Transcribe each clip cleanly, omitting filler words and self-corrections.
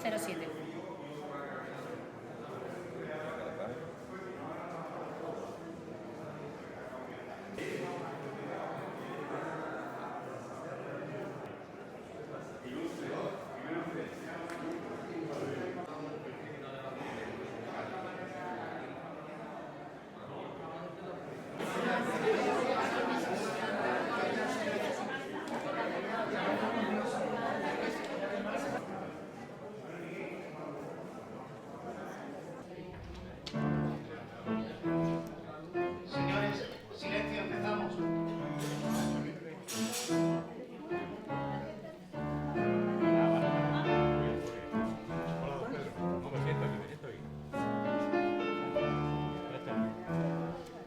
07. Señores, silencio, empezamos.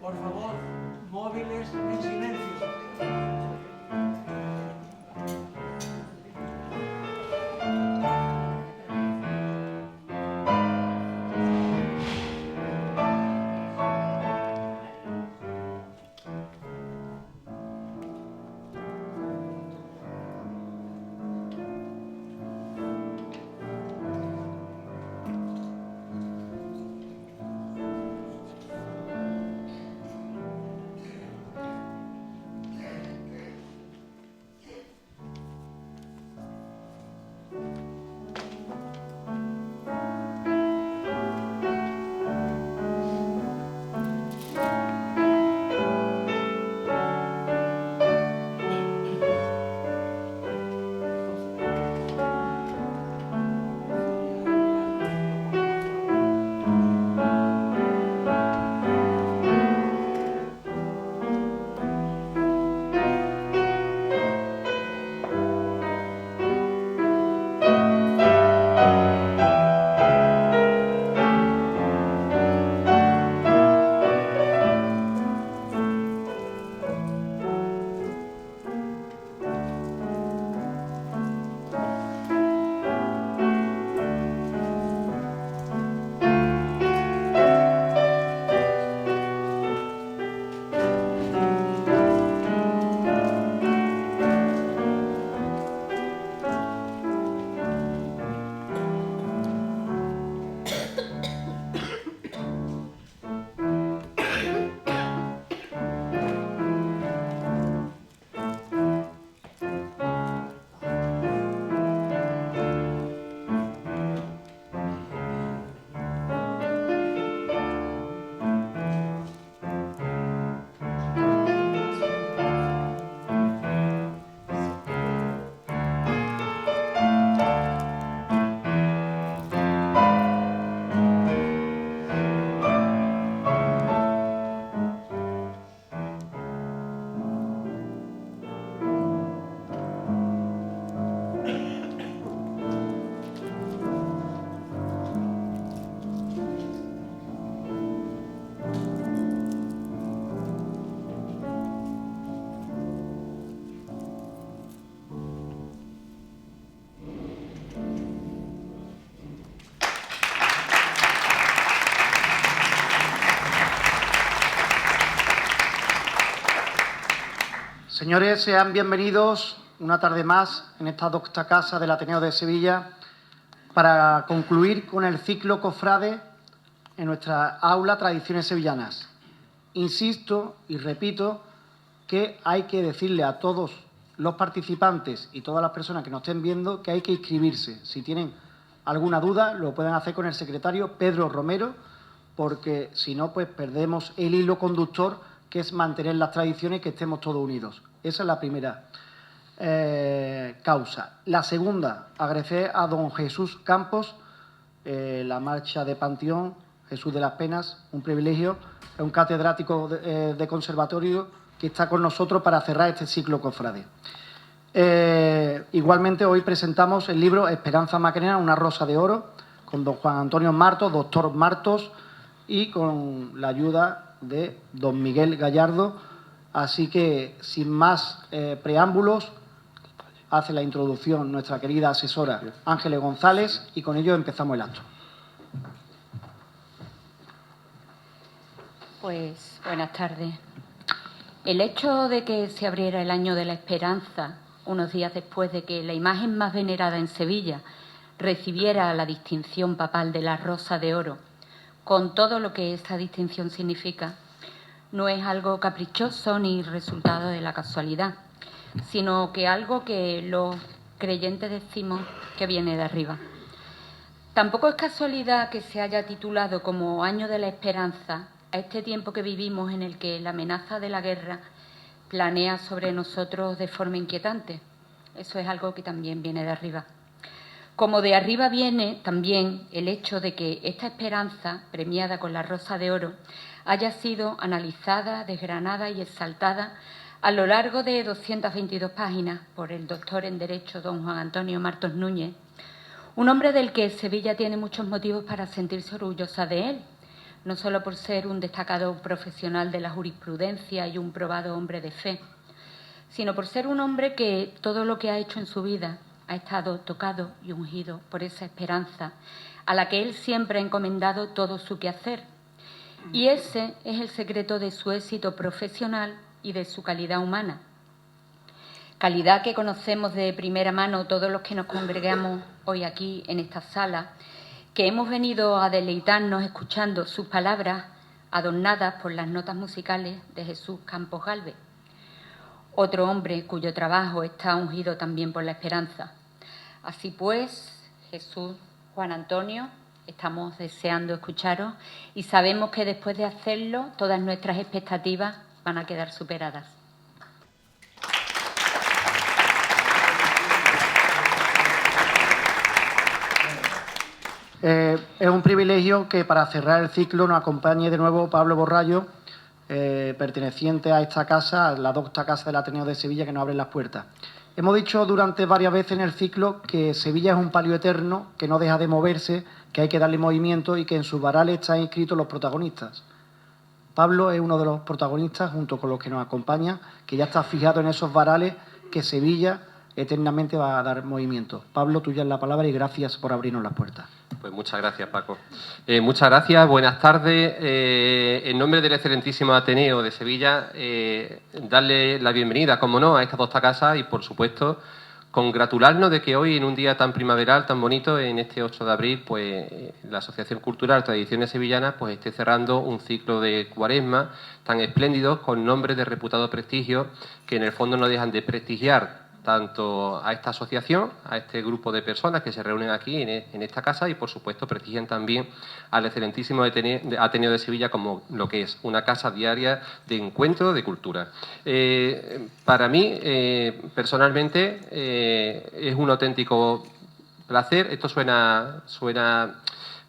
Por favor, móviles en silencio. Señores, sean bienvenidos una tarde más en esta docta casa del Ateneo de Sevilla para concluir con el ciclo Cofrade en nuestra aula Tradiciones Sevillanas. Insisto y repito que hay que decirle a todos los participantes y todas las personas que nos estén viendo que hay que inscribirse. Si tienen alguna duda, lo pueden hacer con el secretario Pedro Romero, porque si no, pues perdemos el hilo conductor, que es mantener las tradiciones y que estemos todos unidos. Esa es la primera causa. La segunda, agradecer a don Jesús Campos, la marcha de Panteón, Jesús de las Penas, un privilegio, es un catedrático de conservatorio que está con nosotros para cerrar este ciclo cofrade. Igualmente, hoy presentamos el libro Esperanza Macarena, una rosa de oro, con don Juan Antonio Martos, doctor Martos, y con la ayuda de don Miguel Gallardo. Así que, sin más preámbulos, hace la introducción nuestra querida asesora Ángeles González y con ello empezamos el acto. Pues buenas tardes. El hecho de que se abriera el Año de la Esperanza unos días después de que la imagen más venerada en Sevilla, recibiera la distinción papal de la Rosa de Oro, con todo lo que esta distinción significa, no es algo caprichoso ni resultado de la casualidad, sino que algo que los creyentes decimos que viene de arriba. Tampoco es casualidad que se haya titulado como Año de la Esperanza a este tiempo que vivimos en el que la amenaza de la guerra planea sobre nosotros de forma inquietante. Eso es algo que también viene de arriba. Como de arriba viene también el hecho de que esta esperanza, premiada con la Rosa de Oro, haya sido analizada, desgranada y exaltada a lo largo de 222 páginas por el doctor en Derecho don Juan Antonio Martos Núñez, un hombre del que Sevilla tiene muchos motivos para sentirse orgullosa de él, no solo por ser un destacado profesional de la jurisprudencia y un probado hombre de fe, sino por ser un hombre que todo lo que ha hecho en su vida ha estado tocado y ungido por esa esperanza a la que él siempre ha encomendado todo su quehacer. Y ese es el secreto de su éxito profesional y de su calidad humana. Calidad que conocemos de primera mano todos los que nos congregamos hoy aquí en esta sala, que hemos venido a deleitarnos escuchando sus palabras adornadas por las notas musicales de Jesús Campos Gálvez, otro hombre cuyo trabajo está ungido también por la esperanza. Así pues, Jesús, Juan Antonio, estamos deseando escucharos y sabemos que después de hacerlo todas nuestras expectativas van a quedar superadas. Es un privilegio que para cerrar el ciclo nos acompañe de nuevo Pablo Borrallo, perteneciente a esta casa, a la docta Casa del Ateneo de Sevilla, que nos abre las puertas. Hemos dicho durante varias veces en el ciclo que Sevilla es un palio eterno, que no deja de moverse, que hay que darle movimiento y que en sus varales están inscritos los protagonistas. Pablo es uno de los protagonistas, junto con los que nos acompañan, que ya está fijado en esos varales que Sevilla eternamente va a dar movimiento. Pablo, tuya es la palabra y gracias por abrirnos las puertas. Pues muchas gracias, Paco. Muchas gracias, buenas tardes. En nombre del excelentísimo Ateneo de Sevilla, darle la bienvenida, como no, a esta docta casa y, por supuesto, congratularnos de que hoy, en un día tan primaveral, tan bonito, en este 8 de abril, pues la Asociación Cultural Tradiciones Sevillanas pues esté cerrando un ciclo de Cuaresma tan espléndido, con nombres de reputado prestigio, que en el fondo no dejan de prestigiar tanto a esta asociación, a este grupo de personas que se reúnen aquí en esta casa y, por supuesto, prestigian también al excelentísimo Ateneo de Sevilla como lo que es una casa diaria de encuentro de cultura. Para mí, personalmente, es un auténtico placer. Esto suena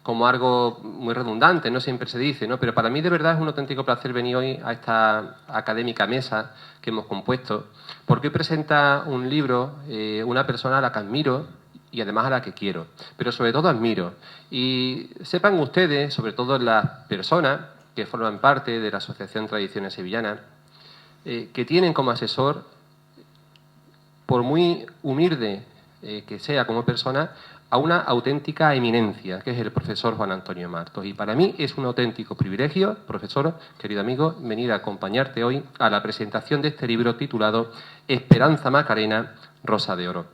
como algo muy redundante, no siempre se dice, ¿no? Pero para mí de verdad es un auténtico placer venir hoy a esta académica mesa que hemos compuesto, porque hoy presenta un libro una persona a la que admiro y además a la que quiero, pero sobre todo admiro. Y sepan ustedes, sobre todo las personas que forman parte de la Asociación Tradiciones Sevillanas, que tienen como asesor, por muy humilde que sea como persona, a una auténtica eminencia, que es el profesor Juan Antonio Martos. Y para mí es un auténtico privilegio, profesor, querido amigo, venir a acompañarte hoy a la presentación de este libro titulado Esperanza Macarena, Rosa de Oro.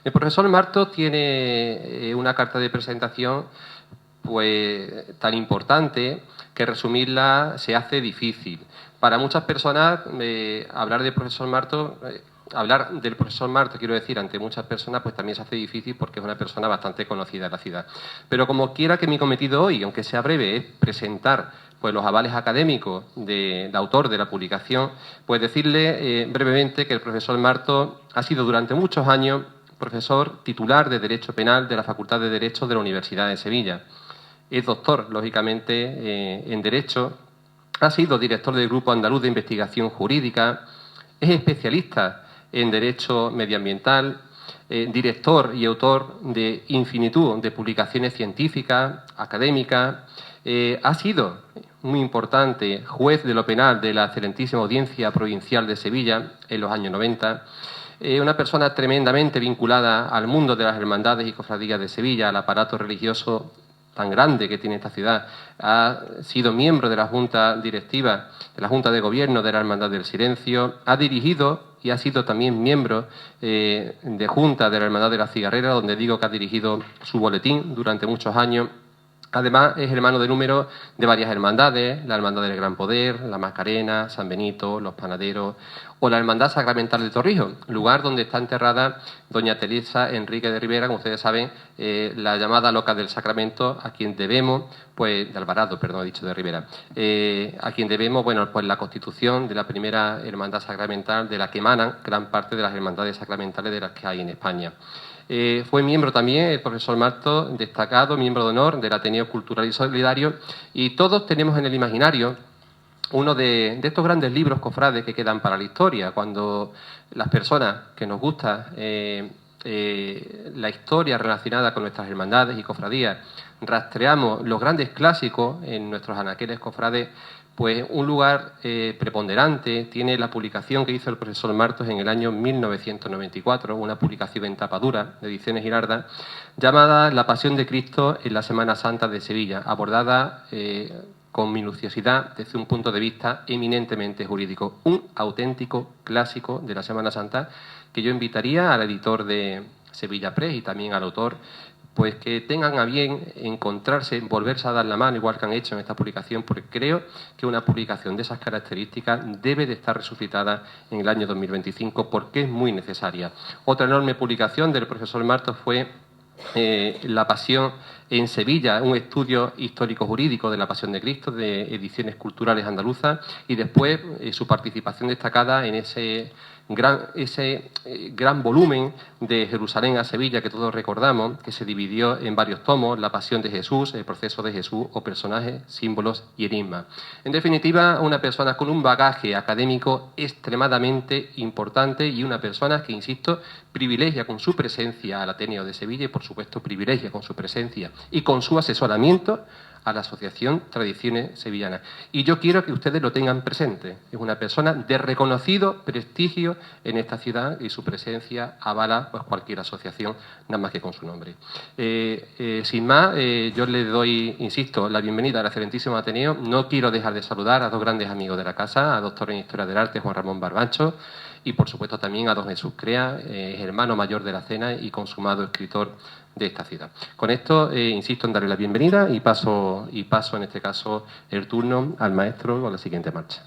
El profesor Martos tiene una carta de presentación pues tan importante que resumirla se hace difícil. Para muchas personas hablar del profesor Martos... Hablar del profesor Martos, quiero decir, ante muchas personas, pues también se hace difícil porque es una persona bastante conocida en la ciudad. Pero como quiera que mi cometido hoy, aunque sea breve, es presentar pues los avales académicos del autor de la publicación, pues decirle brevemente que el profesor Martos ha sido durante muchos años profesor titular de Derecho Penal de la Facultad de Derecho de la Universidad de Sevilla. Es doctor, lógicamente, en Derecho, ha sido director del Grupo Andaluz de Investigación Jurídica, es especialista en Derecho Medioambiental, director y autor de infinitud de publicaciones científicas, académicas, ha sido muy importante juez de lo penal de la excelentísima Audiencia Provincial de Sevilla en los años 90, una persona tremendamente vinculada al mundo de las hermandades y cofradías de Sevilla, al aparato religioso tan grande que tiene esta ciudad. Ha sido miembro de la Junta Directiva, de la Junta de Gobierno de la Hermandad del Silencio, ha dirigido y ha sido también miembro de Junta de la Hermandad de la Cigarrera, donde digo que ha dirigido su boletín durante muchos años. Además, es hermano de número de varias hermandades, la Hermandad del Gran Poder, la Macarena, San Benito, los Panaderos o la Hermandad Sacramental de Torrijos, lugar donde está enterrada doña Teresa Enrique de Rivera, como ustedes saben, la llamada loca del Sacramento, a quien debemos, pues, de Alvarado, perdón, he dicho de Rivera, a quien debemos, bueno, pues la constitución de la primera hermandad sacramental de la que emanan gran parte de las hermandades sacramentales de las que hay en España. Fue miembro también, el profesor Martos, destacado, miembro de honor del Ateneo Cultural y Solidario, y todos tenemos en el imaginario uno de estos grandes libros, cofrades, que quedan para la historia, cuando las personas que nos gusta la historia relacionada con nuestras hermandades y cofradías, rastreamos los grandes clásicos en nuestros anaqueles cofrades, pues un lugar preponderante tiene la publicación que hizo el profesor Martos en el año 1994, una publicación en tapa dura de Ediciones Girardot, llamada La Pasión de Cristo en la Semana Santa de Sevilla, abordada con minuciosidad desde un punto de vista eminentemente jurídico. Un auténtico clásico de la Semana Santa que yo invitaría al editor de Sevilla Press y también al autor, pues que tengan a bien encontrarse, volverse a dar la mano, igual que han hecho en esta publicación, porque creo que una publicación de esas características debe de estar resucitada en el año 2025, porque es muy necesaria. Otra enorme publicación del profesor Martos fue La Pasión en Sevilla, un estudio histórico-jurídico de la Pasión de Cristo, de Ediciones Culturales Andaluzas, y después su participación destacada en ese gran volumen de Jerusalén a Sevilla que todos recordamos, que se dividió en varios tomos: La Pasión de Jesús, El Proceso de Jesús o Personajes, Símbolos y Enigmas. En definitiva, una persona con un bagaje académico extremadamente importante y una persona que, insisto, privilegia con su presencia al Ateneo de Sevilla y, por supuesto, privilegia con su presencia y con su asesoramiento a la Asociación Tradiciones Sevillanas. Y yo quiero que ustedes lo tengan presente. Es una persona de reconocido prestigio en esta ciudad y su presencia avala, pues, cualquier asociación, nada más que con su nombre. Sin más, yo le doy, insisto, la bienvenida al excelentísimo Ateneo. No quiero dejar de saludar a dos grandes amigos de la casa, a doctor en Historia del Arte, Juan Ramón Barbancho, y por supuesto también a don Jesús Crea, hermano mayor de la Cena y consumado escritor de esta ciudad. Con esto insisto en darle la bienvenida y paso en este caso el turno al maestro con la siguiente marcha.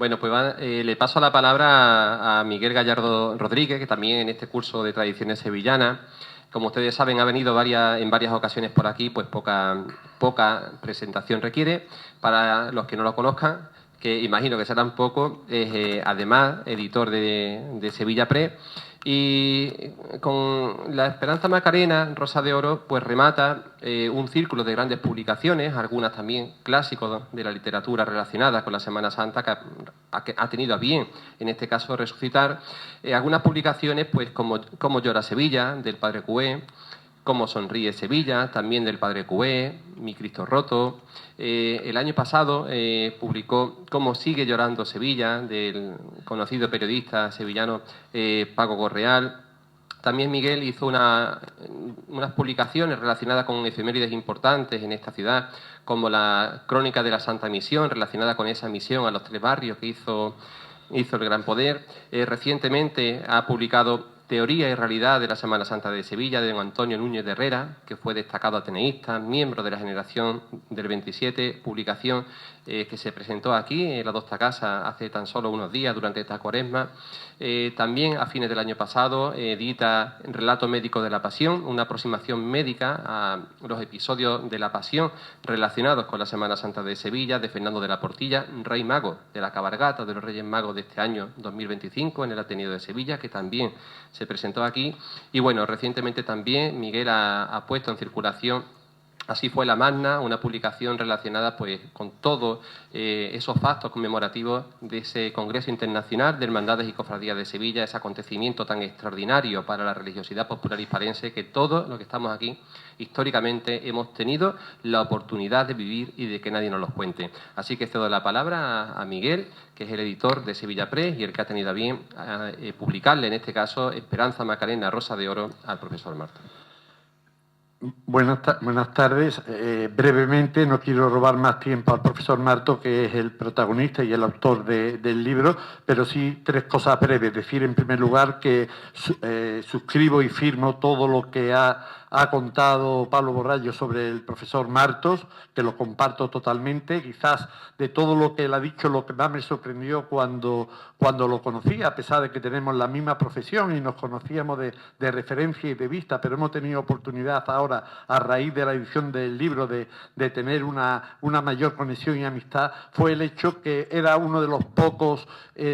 Bueno, pues le paso la palabra a Miguel Gallardo Rodríguez, que también en este curso de tradiciones sevillanas, como ustedes saben, ha venido en varias ocasiones por aquí, pues poca presentación requiere. Para los que no lo conozcan, que imagino que serán pocos, es además editor de Sevilla Press. Y con La Esperanza Macarena, Rosa de Oro, pues remata un círculo de grandes publicaciones, algunas también clásicos de la literatura relacionada con la Semana Santa, que ha tenido a bien, en este caso, resucitar. Algunas publicaciones, pues como Llora Sevilla, del padre Cué, Cómo sonríe Sevilla, también del padre Cué, Mi Cristo roto. El año pasado publicó Cómo sigue llorando Sevilla, del conocido periodista sevillano Paco Correal. También Miguel hizo unas publicaciones relacionadas con efemérides importantes en esta ciudad, como la Crónica de la Santa Misión, relacionada con esa misión a los 3 barrios que hizo el Gran Poder. Recientemente ha publicado Teoría y realidad de la Semana Santa de Sevilla, de don Antonio Núñez de Herrera, que fue destacado ateneísta, miembro de la generación del 27, publicación que se presentó aquí en la Docta Casa hace tan solo unos días durante esta Cuaresma. También a fines del año pasado edita Relato médico de la Pasión, una aproximación médica a los episodios de la Pasión relacionados con la Semana Santa de Sevilla, de Fernando de la Portilla, Rey Mago de la cabalgata de los Reyes Magos de este año 2025 en el Ateneo de Sevilla, que también se presentó aquí. Y bueno, recientemente también Miguel ha puesto en circulación Así fue la Magna, una publicación relacionada pues con todos esos factos conmemorativos de ese Congreso Internacional de Hermandades y Cofradías de Sevilla, ese acontecimiento tan extraordinario para la religiosidad popular hispalense que todos los que estamos aquí históricamente hemos tenido la oportunidad de vivir y de que nadie nos los cuente. Así que cedo la palabra a Miguel, que es el editor de Sevilla Press y el que ha tenido a bien publicarle, en este caso, Esperanza Macarena, Rosa de Oro, al profesor Marto. Buenas tardes. Brevemente, no quiero robar más tiempo al profesor Marto, que es el protagonista y el autor del libro, pero sí 3 cosas breves. Decir, en primer lugar, que suscribo y firmo todo lo que ha contado Pablo Borrallo sobre el profesor Martos, que lo comparto totalmente. Quizás de todo lo que él ha dicho, lo que más me sorprendió cuando lo conocí, a pesar de que tenemos la misma profesión y nos conocíamos de referencia y de vista, pero hemos tenido oportunidad ahora, a raíz de la edición del libro, de tener una mayor conexión y amistad, fue el hecho que era uno de los pocos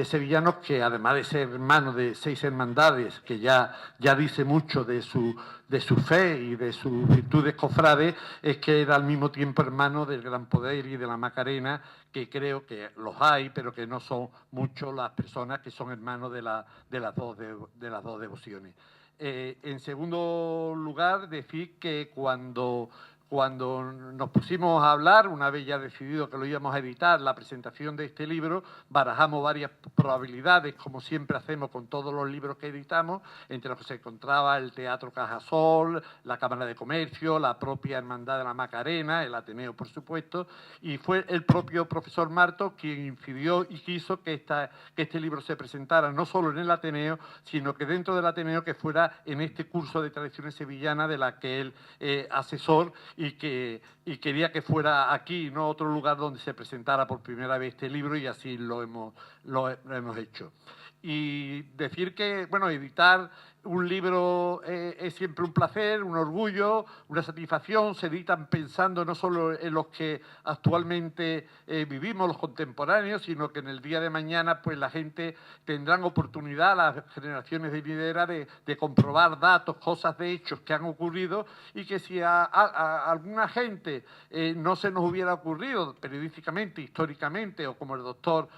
sevillanos que, además de ser hermano de 6 hermandades, que ya dice mucho de su fe y de sus virtudes cofrades, es que era al mismo tiempo hermano del Gran Poder y de la Macarena, que creo que los hay, pero que no son muchos las personas que son hermanos de las dos devociones. En segundo lugar, decir que cuando nos pusimos a hablar, una vez ya decidido que lo íbamos a editar, la presentación de este libro, barajamos varias probabilidades, como siempre hacemos con todos los libros que editamos, entre los que se encontraba el Teatro Cajasol, la Cámara de Comercio, la propia Hermandad de la Macarena, el Ateneo, por supuesto, y fue el propio profesor Marto quien incidió y quiso que este libro se presentara no solo en el Ateneo, sino que dentro del Ateneo que fuera en este curso de tradiciones sevillanas de la que él asesor, y quería que fuera aquí, no otro lugar donde se presentara por primera vez este libro, y así lo hemos hecho. Y decir que, bueno, editar un libro es siempre un placer, un orgullo, una satisfacción. Se editan pensando no solo en los que actualmente vivimos, los contemporáneos, sino que en el día de mañana pues la gente tendrán oportunidad, las generaciones de venideras, de comprobar datos, cosas de hechos que han ocurrido, y que si a alguna gente no se nos hubiera ocurrido periodísticamente, históricamente, o como el doctor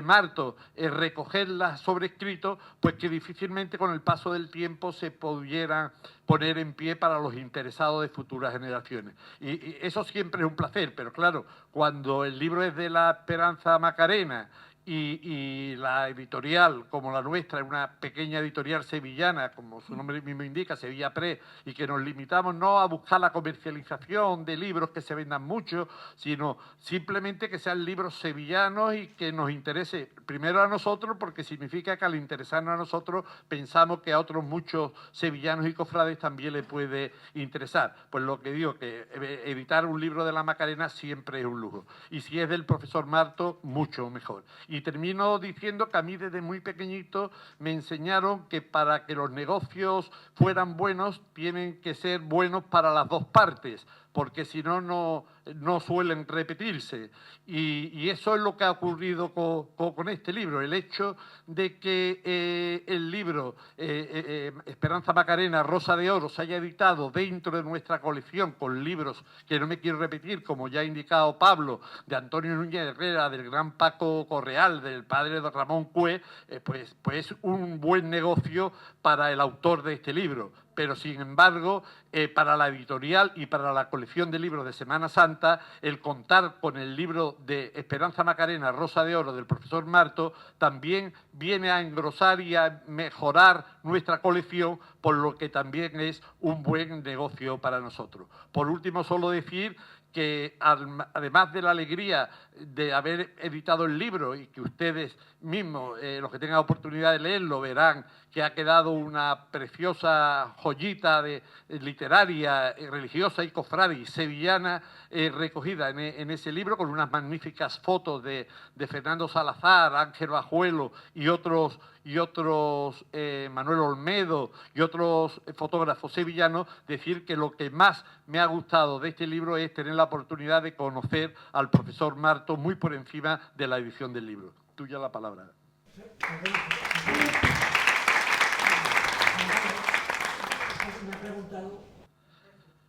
Marto, recogerlas sobre escrito, pues que difícilmente con el paso del tiempo se pudieran poner en pie para los interesados de futuras generaciones. Y eso siempre es un placer, pero claro, cuando el libro es de la Esperanza Macarena y la editorial, como la nuestra, es una pequeña editorial sevillana, como su nombre mismo indica, Sevilla Press, y que nos limitamos no a buscar la comercialización de libros que se vendan mucho, sino simplemente que sean libros sevillanos y que nos interese primero a nosotros, porque significa que al interesarnos a nosotros pensamos que a otros muchos sevillanos y cofrades también les puede interesar. Pues lo que digo, que editar un libro de la Macarena siempre es un lujo. Y si es del profesor Marto, mucho mejor. Y Y termino diciendo que a mí desde muy pequeñito me enseñaron que para que los negocios fueran buenos tienen que ser buenos para las dos partes, porque si no, no suelen repetirse. Y eso es lo que ha ocurrido con este libro, el hecho de que el libro Esperanza Macarena, Rosa de Oro, se haya editado dentro de nuestra colección con libros que no me quiero repetir, como ya ha indicado Pablo, de Antonio Núñez Herrera, del gran Paco Correal, del padre de Ramón Cue, pues es un buen negocio para el autor de este libro. Pero, sin embargo, para la editorial y para la colección de libros de Semana Santa, el contar con el libro de Esperanza Macarena, Rosa de Oro, del profesor Marto, también viene a engrosar y a mejorar nuestra colección, por lo que también es un buen negocio para nosotros. Por último, solo decir que además de la alegría de haber editado el libro y que ustedes mismos, los que tengan oportunidad de leerlo, verán que ha quedado una preciosa joyita literaria, religiosa y cofrade y sevillana recogida en ese libro, con unas magníficas fotos de Fernando Salazar, Ángel Bajuelo y otros Manuel Olmedo y otros fotógrafos sevillanos. Decir que lo que más me ha gustado de este libro es tener la oportunidad de conocer al profesor Marto muy por encima de la edición del libro. Tuya la palabra.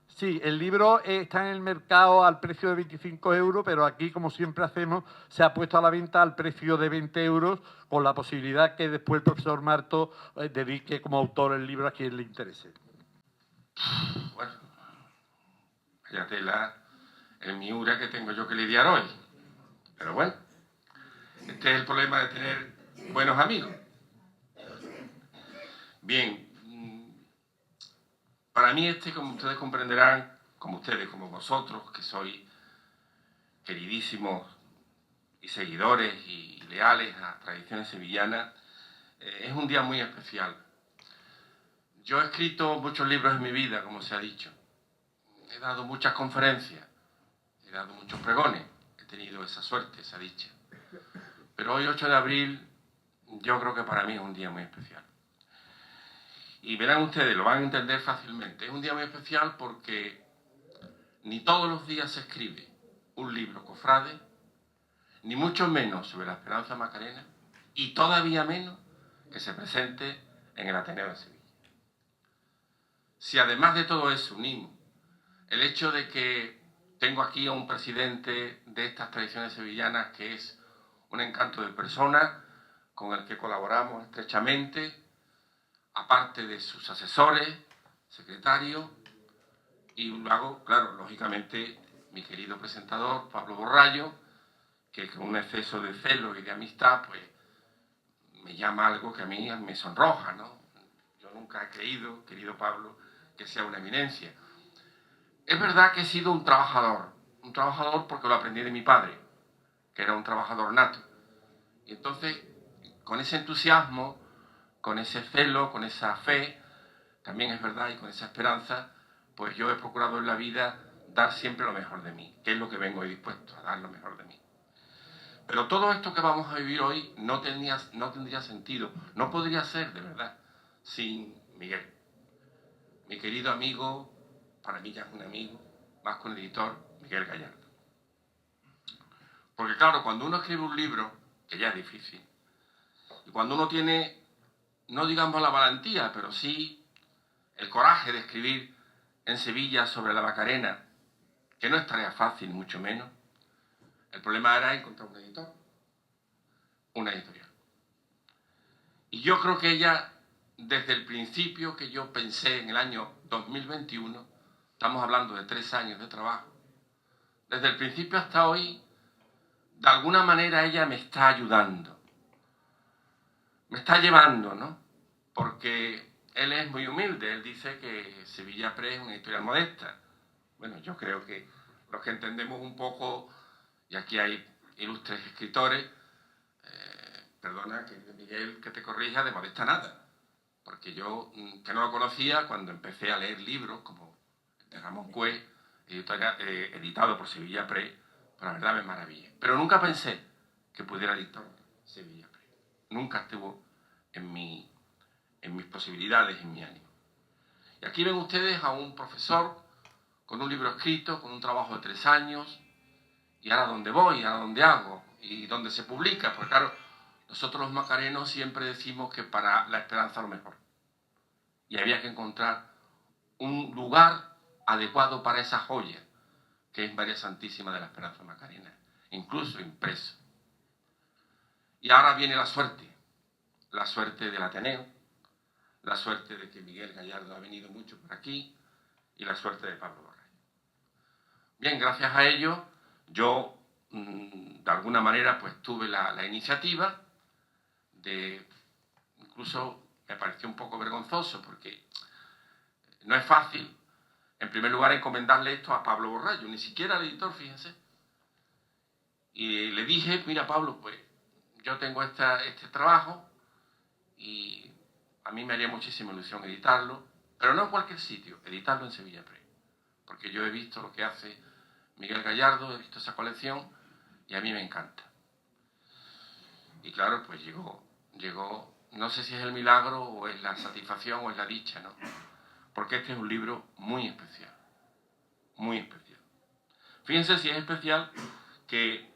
Sí, el libro está en el mercado al precio de 25 euros, pero aquí, como siempre hacemos, se ha puesto a la venta al precio de 20 euros, con la posibilidad que después el profesor Marto dedique como autor el libro a quien le interese. Bueno, vaya tela el miura que tengo yo que lidiar hoy. Pero bueno, este es el problema de tener buenos amigos. Bien, para mí como ustedes comprenderán, como vosotros, que sois queridísimos y seguidores y leales a las tradiciones sevillanas, es un día muy especial. Yo he escrito muchos libros en mi vida, como se ha dicho. He dado muchas conferencias, he dado muchos pregones, he tenido esa suerte, esa dicha. Pero hoy, 8 de abril, yo creo que para mí es un día muy especial. Y verán ustedes, lo van a entender fácilmente. Es un día muy especial porque ni todos los días se escribe un libro cofrade, ni mucho menos sobre la Esperanza Macarena, y todavía menos que se presente en el Ateneo de Sevilla. Si además de todo eso unimos el hecho de que tengo aquí a un presidente de estas tradiciones sevillanas que es un encanto de persona, con el que colaboramos estrechamente, aparte de sus asesores, secretarios, y luego, claro, lógicamente, mi querido presentador, Pablo Borrallo, que con un exceso de celo y de amistad, pues, me llama algo que a mí me sonroja, ¿no? Yo nunca he creído, querido Pablo, que sea una eminencia. Es verdad que he sido un trabajador porque lo aprendí de mi padre, que era un trabajador nato. Y entonces, con ese entusiasmo, con ese celo, con esa fe, también es verdad, y con esa esperanza, pues yo he procurado en la vida dar siempre lo mejor de mí, que es lo que vengo hoy dispuesto, a dar lo mejor de mí. Pero todo esto que vamos a vivir hoy no tendría sentido, no podría ser, de verdad, sin Miguel. Mi querido amigo, para mí ya es un amigo, más con el editor, Miguel Gallardo. Porque claro, cuando uno escribe un libro, que ya es difícil, y cuando uno tiene, no digamos la valentía, pero sí el coraje de escribir en Sevilla sobre la Macarena, que no es tarea fácil, mucho menos, el problema era encontrar un editor, una editorial. Y yo creo que ella, desde el principio que yo pensé en el año 2021, estamos hablando de 3 años de trabajo, desde el principio hasta hoy, de alguna manera ella me está ayudando, me está llevando, ¿no? Porque él es muy humilde, él dice que Sevilla Press es una editorial modesta. Bueno, yo creo que los que entendemos un poco, y aquí hay ilustres escritores, perdona, que Miguel, que te corrija, de modesta nada. Porque yo, que no lo conocía, cuando empecé a leer libros como el de Ramón Cue, editado por Sevilla Press, pues la verdad me maravillé. Pero nunca pensé que pudiera dictar Sevilla Press. Nunca estuvo en mis posibilidades, en mi ánimo. Y aquí ven ustedes a un profesor con un libro escrito, con un trabajo de 3 años, y ahora dónde voy, ahora dónde hago, y dónde se publica. Porque claro, nosotros los macarenos siempre decimos que para la esperanza lo mejor. Y había que encontrar un lugar adecuado para esa joya, que es María Santísima de la Esperanza Macarena, incluso impreso. Y ahora viene la suerte del Ateneo, la suerte de que Miguel Gallardo ha venido mucho por aquí, y la suerte de Pablo Borrayo. Bien, gracias a ello, yo, de alguna manera, pues tuve la iniciativa de, incluso me pareció un poco vergonzoso, porque no es fácil, en primer lugar, encomendarle esto a Pablo Borrayo, ni siquiera al editor, fíjense. Y le dije, mira Pablo, pues yo tengo este trabajo y a mí me haría muchísima ilusión editarlo, pero no en cualquier sitio, editarlo en Sevilla Press. Porque yo he visto lo que hace Miguel Gallardo, he visto esa colección y a mí me encanta. Y claro, pues llegó, no sé si es el milagro o es la satisfacción o es la dicha, ¿no? Porque este es un libro muy especial, muy especial. Fíjense si es especial que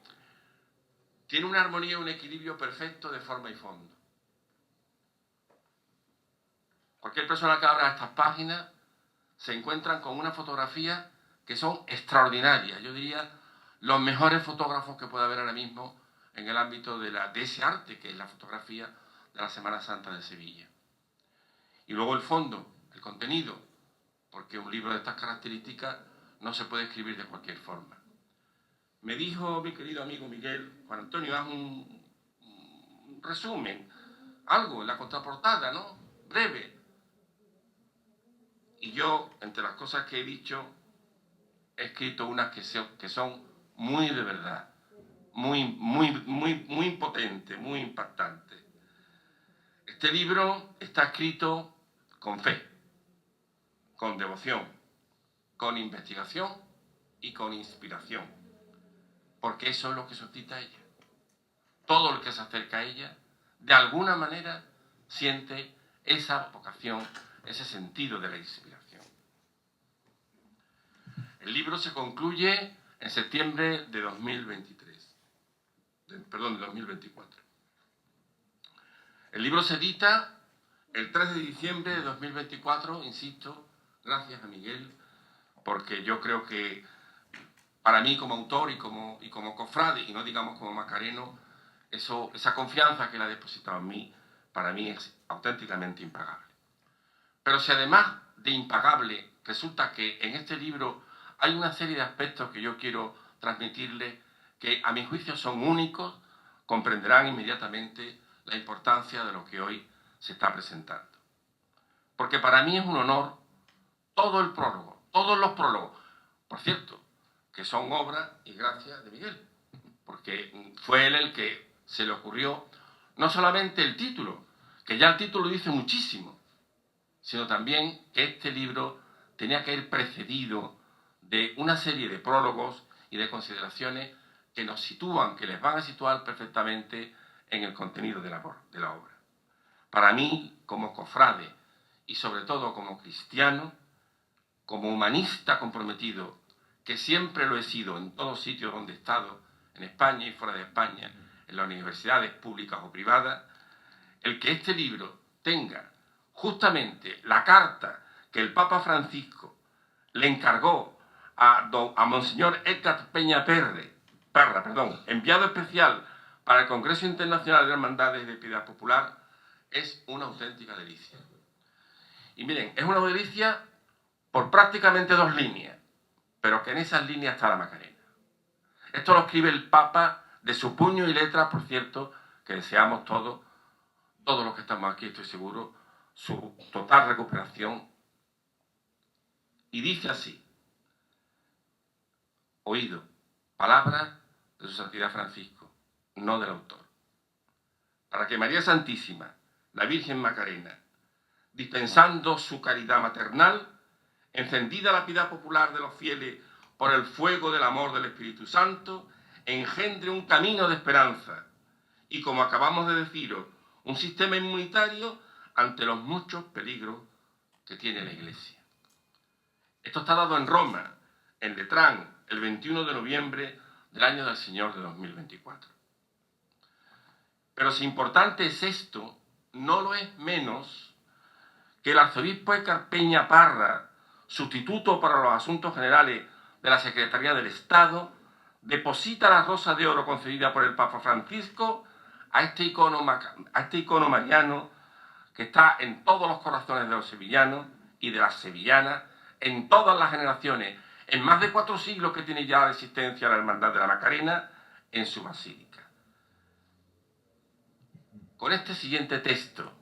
tiene una armonía, un equilibrio perfecto de forma y fondo. Cualquier persona que abra estas páginas se encuentran con unas fotografías que son extraordinarias. Yo diría los mejores fotógrafos que puede haber ahora mismo en el ámbito de ese arte que es la fotografía de la Semana Santa de Sevilla. Y luego el fondo, el contenido, porque un libro de estas características no se puede escribir de cualquier forma. Me dijo mi querido amigo Miguel, Juan Antonio, haz un resumen, algo en la contraportada, ¿no? Breve. Y yo, entre las cosas que he dicho, he escrito unas que son muy de verdad, muy potentes, muy impactantes. Este libro está escrito con fe, con devoción, con investigación y con inspiración, porque eso es lo que suscita a ella. Todo el que se acerca a ella, de alguna manera, siente esa vocación, ese sentido de la inspiración. El libro se concluye en septiembre de 2024. El libro se edita el 3 de diciembre de 2024, insisto, gracias a Miguel, porque yo creo que para mí como autor y como cofrade, y no digamos como macareno, esa confianza que él ha depositado en mí, para mí es auténticamente impagable. Pero si además de impagable resulta que en este libro hay una serie de aspectos que yo quiero transmitirles que a mi juicio son únicos, comprenderán inmediatamente la importancia de lo que hoy se está presentando. Porque para mí es un honor todo el prólogo, todos los prólogos, por cierto, que son obra y gracia de Miguel, porque fue él el que se le ocurrió no solamente el título, que ya el título dice muchísimo, sino también que este libro tenía que ir precedido de una serie de prólogos y de consideraciones que nos sitúan, que les van a situar perfectamente en el contenido de la obra. Para mí, como cofrade y sobre todo como cristiano, como humanista comprometido, que siempre lo he sido en todos sitios donde he estado, en España y fuera de España, en las universidades públicas o privadas, el que este libro tenga justamente la carta que el Papa Francisco le encargó a Monseñor Edgar Peña Parra, enviado especial para el Congreso Internacional de Hermandades de Piedad Popular, es una auténtica delicia. Y miren, es una delicia por prácticamente 2 líneas, pero que en esas líneas está la Macarena. Esto lo escribe el Papa de su puño y letra, por cierto, que deseamos todos los que estamos aquí, estoy seguro, su total recuperación. Y dice así: oído, palabras de su Santidad Francisco, no del autor. Para que María Santísima, la Virgen Macarena, dispensando su caridad maternal, encendida la piedad popular de los fieles por el fuego del amor del Espíritu Santo, engendre un camino de esperanza y, como acabamos de deciros, un sistema inmunitario ante los muchos peligros que tiene la Iglesia. Esto está dado en Roma, en Letrán, el 21 de noviembre del año del Señor de 2024. Pero si importante es esto, no lo es menos que el arzobispo Édgar Peña Parra, sustituto para los asuntos generales de la Secretaría del Estado, deposita la rosa de oro concedida por el Papa Francisco a este icono mariano que está en todos los corazones de los sevillanos y de las sevillanas, en todas las generaciones, en más de 4 siglos que tiene ya de existencia la Hermandad de la Macarena, en su basílica. Con este siguiente texto,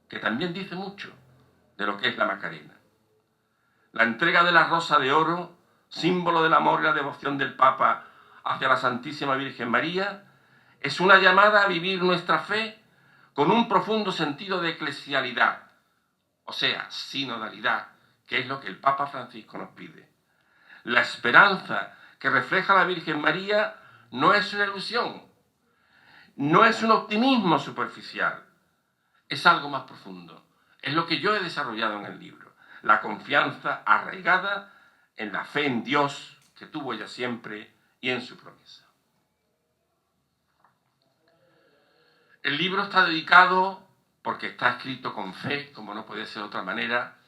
que también dice mucho de lo que es la Macarena. La entrega de la rosa de oro, símbolo del amor y la devoción del Papa hacia la Santísima Virgen María, es una llamada a vivir nuestra fe con un profundo sentido de eclesialidad, o sea, sinodalidad, que es lo que el Papa Francisco nos pide. La esperanza que refleja la Virgen María no es una ilusión, no es un optimismo superficial, es algo más profundo. Es lo que yo he desarrollado en el libro, la confianza arraigada en la fe en Dios que tuvo ella siempre y en su promesa. El libro está dedicado, porque está escrito con fe, como no puede ser de otra manera,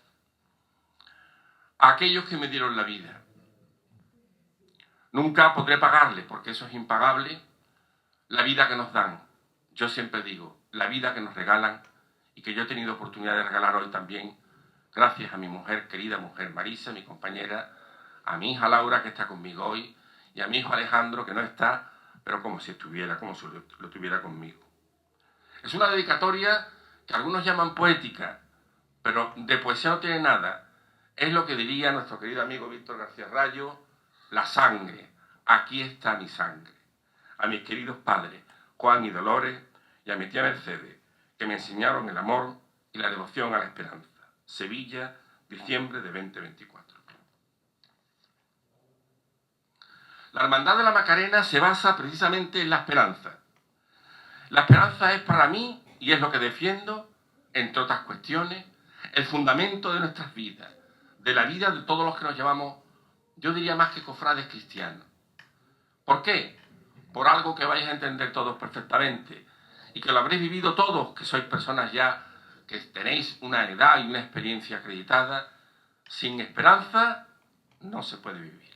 a aquellos que me dieron la vida. Nunca podré pagarle, porque eso es impagable, la vida que nos dan. Yo siempre digo, la vida que nos regalan y que yo he tenido oportunidad de regalar hoy también, gracias a mi mujer, querida mujer Marisa, mi compañera, a mi hija Laura, que está conmigo hoy, y a mi hijo Alejandro, que no está, pero como si estuviera, como si lo tuviera conmigo. Es una dedicatoria que algunos llaman poética, pero de poesía no tiene nada. Es lo que diría nuestro querido amigo Víctor García Rayo, la sangre, aquí está mi sangre. A mis queridos padres, Juan y Dolores, y a mi tía Mercedes, que me enseñaron el amor y la devoción a la esperanza. Sevilla, diciembre de 2024. La Hermandad de la Macarena se basa precisamente en la esperanza. La esperanza es para mí, y es lo que defiendo, entre otras cuestiones, el fundamento de nuestras vidas, de la vida de todos los que nos llamamos, yo diría más que cofrades cristianos. ¿Por qué? Por algo que vais a entender todos perfectamente, y que lo habréis vivido todos, que sois personas ya que tenéis una edad y una experiencia acreditada. Sin esperanza no se puede vivir.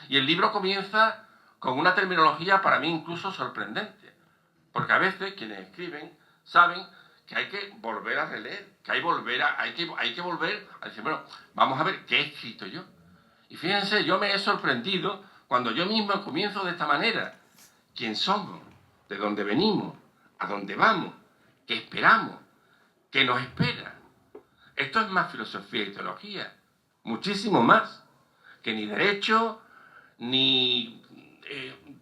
Y el libro comienza con una terminología para mí incluso sorprendente, porque a veces quienes escriben saben que hay que volver a releer, que hay que volver a decir, bueno, vamos a ver qué he escrito yo. Y fíjense, yo me he sorprendido cuando yo mismo comienzo de esta manera. ¿Quién somos? ¿De dónde venimos? ¿A dónde vamos? ¿Qué esperamos? ¿Qué nos espera? Esto es más filosofía y teología, muchísimo más, que ni derecho, ni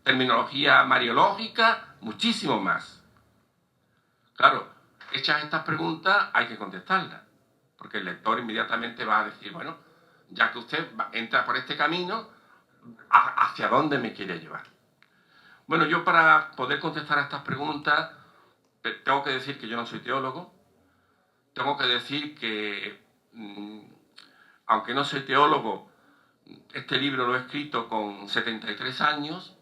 terminología mariológica, muchísimo más. Claro, hechas estas preguntas hay que contestarlas, porque el lector inmediatamente va a decir, bueno, ya que usted entra por este camino, ¿hacia dónde me quiere llevar? Bueno, yo para poder contestar a estas preguntas tengo que decir que yo no soy teólogo, tengo que decir que, aunque no soy teólogo, este libro lo he escrito con 73 años.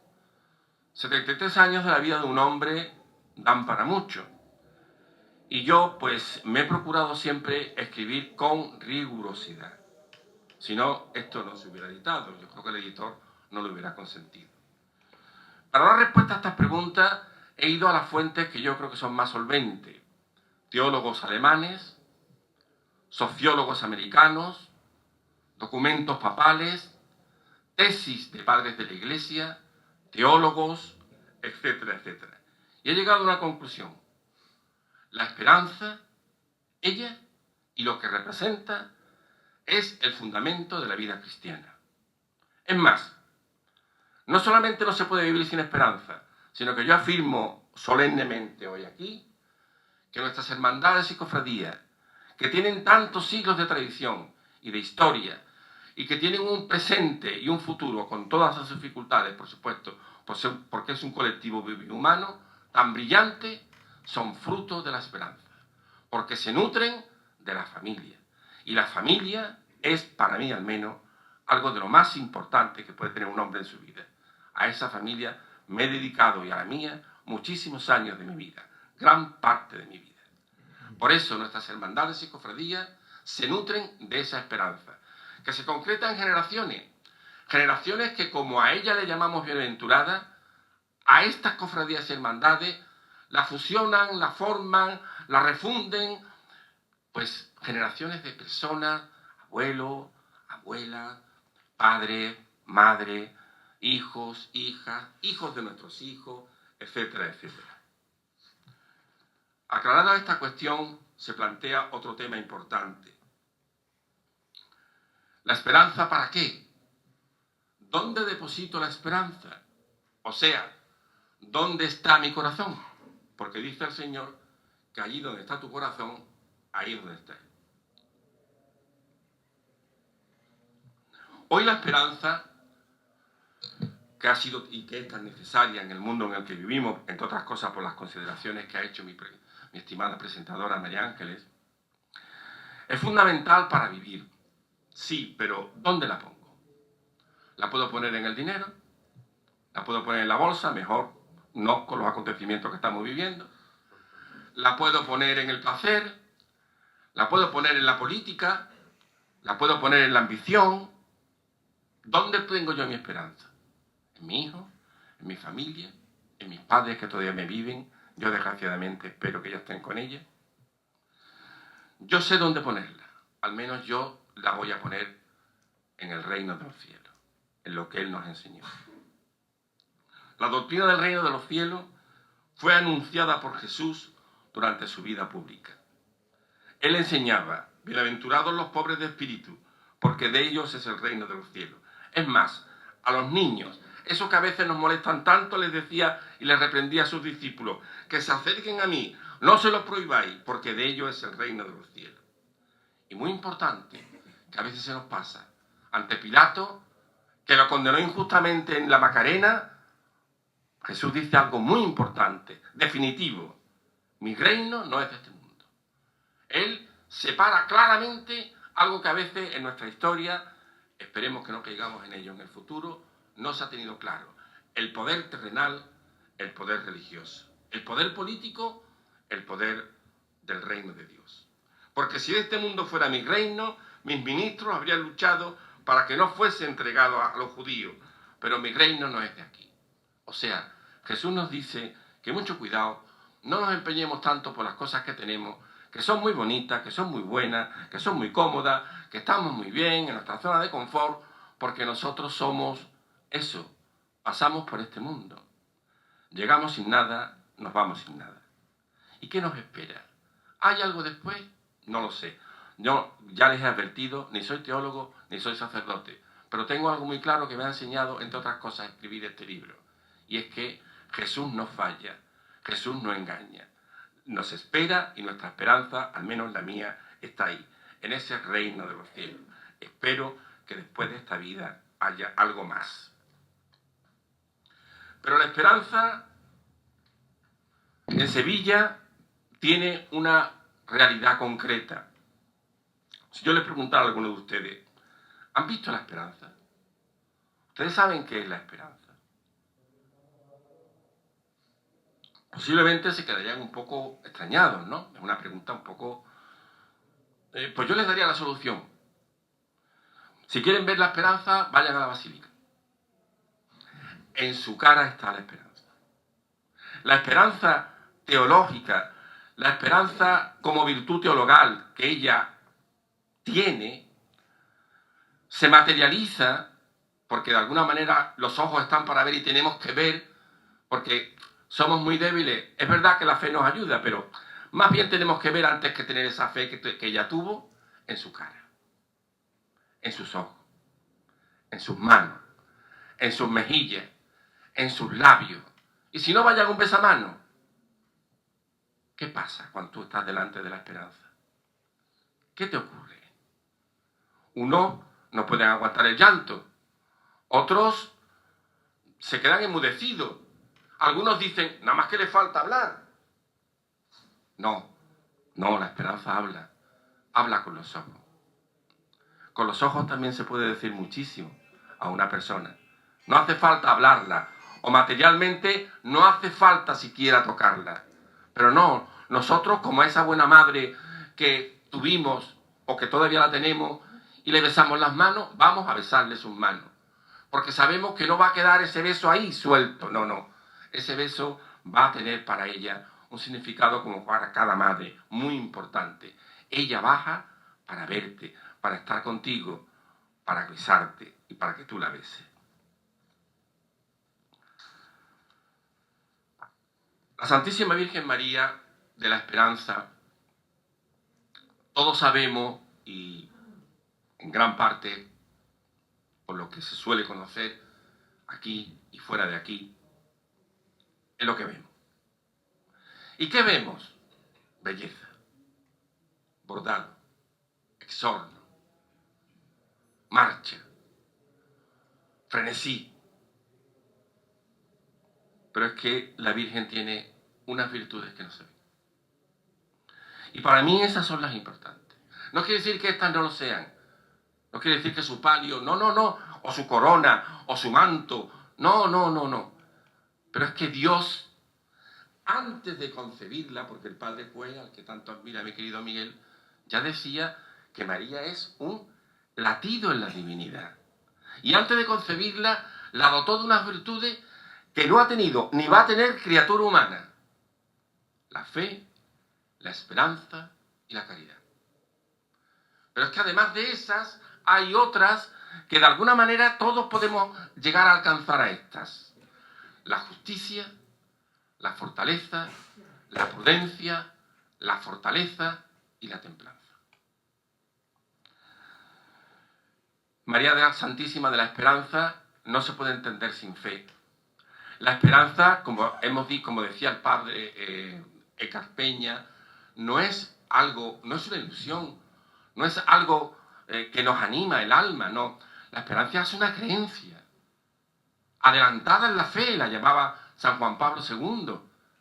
73 años de la vida de un hombre dan para mucho. Y yo, pues, me he procurado siempre escribir con rigurosidad. Si no, esto no se hubiera editado. Yo creo que el editor no lo hubiera consentido. Para dar respuesta a estas preguntas, he ido a las fuentes que yo creo que son más solventes. Teólogos alemanes, sociólogos americanos, documentos papales, tesis de padres de la Iglesia, teólogos, etcétera, etcétera. Y he llegado a una conclusión. La esperanza, ella y lo que representa, es el fundamento de la vida cristiana. Es más, no solamente no se puede vivir sin esperanza, sino que yo afirmo solemnemente hoy aquí que nuestras hermandades y cofradías, que tienen tantos siglos de tradición y de historia, y que tienen un presente y un futuro con todas las dificultades, por supuesto, porque es un colectivo vivo y humano, tan brillantes son fruto de la esperanza, porque se nutren de la familia. Y la familia es, para mí al menos, algo de lo más importante que puede tener un hombre en su vida. A esa familia me he dedicado, y a la mía, muchísimos años de mi vida, gran parte de mi vida. Por eso nuestras hermandades y cofradías se nutren de esa esperanza, que se concreta en generaciones, generaciones que, como a ella le llamamos bienaventuradas, a estas cofradías y hermandades la fusionan, la forman, la refunden, pues generaciones de personas, abuelos, abuelas, padres, madres, hijos, hijas, hijos de nuestros hijos, etcétera, etcétera. Aclarada esta cuestión, se plantea otro tema importante. ¿La esperanza para qué? ¿Dónde deposito la esperanza? O sea, ¿dónde está mi corazón? Porque dice el Señor que allí donde está tu corazón, ahí es donde está Él. Hoy la esperanza, que ha sido y que es tan necesaria en el mundo en el que vivimos, entre otras cosas por las consideraciones que ha hecho mi estimada presentadora María Ángeles, es fundamental para vivir. Sí, pero ¿dónde la pongo? ¿La puedo poner en el dinero? ¿La puedo poner en la bolsa? Mejor no con los acontecimientos que estamos viviendo. ¿La puedo poner en el placer? ¿La puedo poner en la política? ¿La puedo poner en la ambición? ¿Dónde tengo yo mi esperanza? ¿En mi hijo? ¿En mi familia? ¿En mis padres que todavía me viven? Yo desgraciadamente espero que ya estén con ella. Yo sé dónde ponerla. Al menos yo la voy a poner en el reino de los cielos, en lo que Él nos enseñó. La doctrina del reino de los cielos fue anunciada por Jesús durante su vida pública. Él enseñaba: bienaventurados los pobres de espíritu, porque de ellos es el reino de los cielos. Es más, a los niños, esos que a veces nos molestan tanto, les decía y les reprendía a sus discípulos: que se acerquen a mí, no se los prohibáis, porque de ellos es el reino de los cielos. Y muy importante, que a veces se nos pasa, ante Pilato, que lo condenó injustamente en la Macarena, Jesús dice algo muy importante, definitivo: mi reino no es de este mundo. Él separa claramente algo que a veces en nuestra historia, esperemos que no caigamos en ello en el futuro, no se ha tenido claro: el poder terrenal, el poder religioso, el poder político, el poder del reino de Dios. Porque si este mundo fuera mi reino, mis ministros habrían luchado para que no fuese entregado a los judíos, pero mi reino no es de aquí. O sea, Jesús nos dice que mucho cuidado, no nos empeñemos tanto por las cosas que tenemos, que son muy bonitas, que son muy buenas, que son muy cómodas, que estamos muy bien en nuestra zona de confort, porque nosotros somos eso, pasamos por este mundo. Llegamos sin nada, nos vamos sin nada. ¿Y qué nos espera? ¿Hay algo después? No lo sé. Yo ya les he advertido, ni soy teólogo, ni soy sacerdote, pero tengo algo muy claro que me ha enseñado, entre otras cosas, a escribir este libro. Y es que Jesús no falla, Jesús no engaña. Nos espera y nuestra esperanza, al menos la mía, está ahí, en ese reino de los cielos. Espero que después de esta vida haya algo más. Pero la esperanza en Sevilla tiene una realidad concreta. Si yo les preguntara a alguno de ustedes, ¿han visto la esperanza? ¿Ustedes saben qué es la esperanza? Posiblemente se quedarían un poco extrañados, ¿no? Es una pregunta un poco... pues yo les daría la solución. Si quieren ver la esperanza, vayan a la basílica. En su cara está la esperanza. La esperanza teológica, la esperanza como virtud teologal que ella tiene, se materializa porque de alguna manera los ojos están para ver y tenemos que ver, porque somos muy débiles. Es verdad que la fe nos ayuda, pero más bien tenemos que ver antes que tener esa fe que ella tuvo en su cara, en sus ojos, en sus manos, en sus mejillas, en sus labios. Y si no, vayan un besamano. ¿Qué pasa cuando tú estás delante de la esperanza? ¿Qué te ocurre? Unos no pueden aguantar el llanto, otros se quedan enmudecidos, Algunos dicen, nada más que le falta hablar. No, la esperanza habla con los ojos. Con los ojos también se puede decir muchísimo a una persona. No hace falta hablarla, o materialmente no hace falta siquiera tocarla. Pero no, nosotros como esa buena madre que tuvimos o que todavía la tenemos y le besamos las manos, vamos a besarle sus manos. Porque sabemos que no va a quedar ese beso ahí suelto, no. Ese beso va a tener para ella un significado como para cada madre, muy importante. Ella baja para verte, para estar contigo, para besarte y para que tú la beses. La Santísima Virgen María de la Esperanza, todos sabemos, y en gran parte por lo que se suele conocer aquí y fuera de aquí, es lo que vemos. ¿Y qué vemos? Belleza, bordado, exorno, marcha, frenesí. Pero es que la Virgen tiene unas virtudes que no se ven. Y para mí esas son las importantes. No quiere decir que estas no lo sean. No quiere decir que su palio, no. O su corona, o su manto. No. Pero es que Dios, antes de concebirla, porque el Padre fue al que tanto admira mi querido Miguel, ya decía que María es un latido en la divinidad. Y antes de concebirla, la dotó de unas virtudes que no ha tenido ni va a tener criatura humana. La fe, la esperanza y la caridad. Pero es que además de esas, hay otras que de alguna manera todos podemos llegar a alcanzar a estas. La justicia, la fortaleza, la prudencia, la fortaleza y la templanza. María de la Santísima de la Esperanza no se puede entender sin fe. La esperanza, como decía el padre Eckhart Peña, no es una ilusión, no es algo que nos anima el alma, no. La esperanza es una creencia, adelantada en la fe, la llamaba San Juan Pablo II,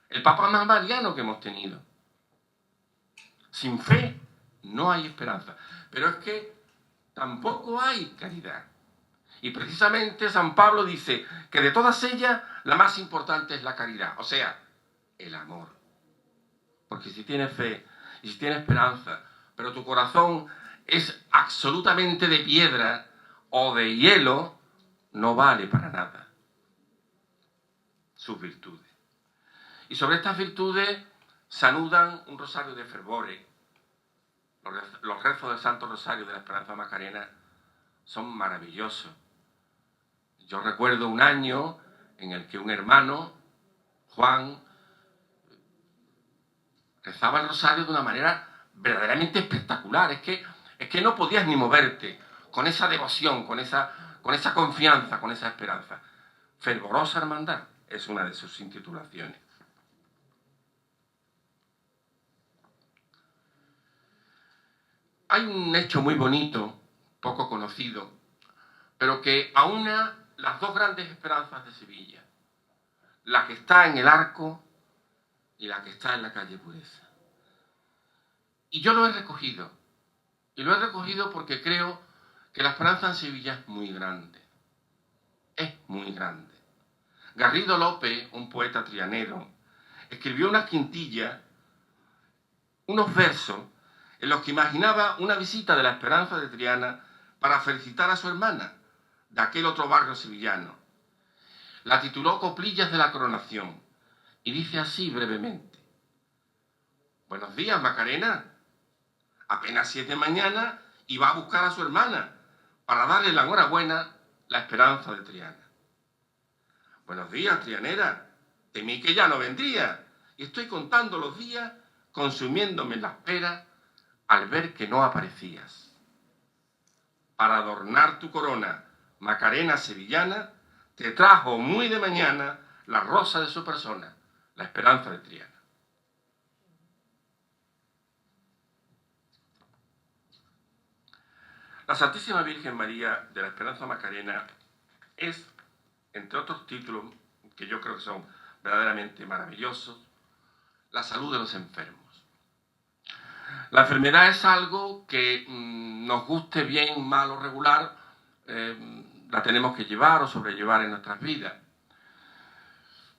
el papa más mariano que hemos tenido. Sin fe no hay esperanza, pero es que tampoco hay caridad. Y precisamente San Pablo dice que de todas ellas la más importante es la caridad, o sea, el amor. Porque si tienes fe y si tienes esperanza, pero tu corazón es absolutamente de piedra o de hielo, no vale para nada sus virtudes. Y sobre estas virtudes se anudan un rosario de fervores. Los rezos del Santo Rosario de la Esperanza Macarena son maravillosos. Yo recuerdo un año en el que un hermano, Juan, rezaba el rosario de una manera verdaderamente espectacular. Es que no podías ni moverte con esa devoción, con esa confianza, con esa esperanza. Fervorosa Hermandad es una de sus intitulaciones. Hay un hecho muy bonito, poco conocido, pero que aúna las dos grandes esperanzas de Sevilla, la que está en el Arco y la que está en la calle Pureza. Y yo lo he recogido, y lo he recogido porque creo que la esperanza en Sevilla es muy grande, Garrido López, un poeta trianero, escribió una quintilla, unos versos, en los que imaginaba una visita de la Esperanza de Triana para felicitar a su hermana, de aquel otro barrio sevillano. La tituló Coplillas de la Coronación y dice así brevemente: buenos días, Macarena. Apenas 7 de mañana y va a buscar a su hermana para darle la enhorabuena, la Esperanza de Triana. Buenos días, Trianera. Temí que ya no vendría y estoy contando los días, consumiéndome la espera al ver que no aparecías. Para adornar tu corona, Macarena sevillana, te trajo muy de mañana la rosa de su persona, la Esperanza de Triana. La Santísima Virgen María de la Esperanza Macarena es, entre otros títulos que yo creo que son verdaderamente maravillosos, la salud de los enfermos. La enfermedad es algo que nos guste bien, mal o regular, la tenemos que llevar o sobrellevar en nuestras vidas.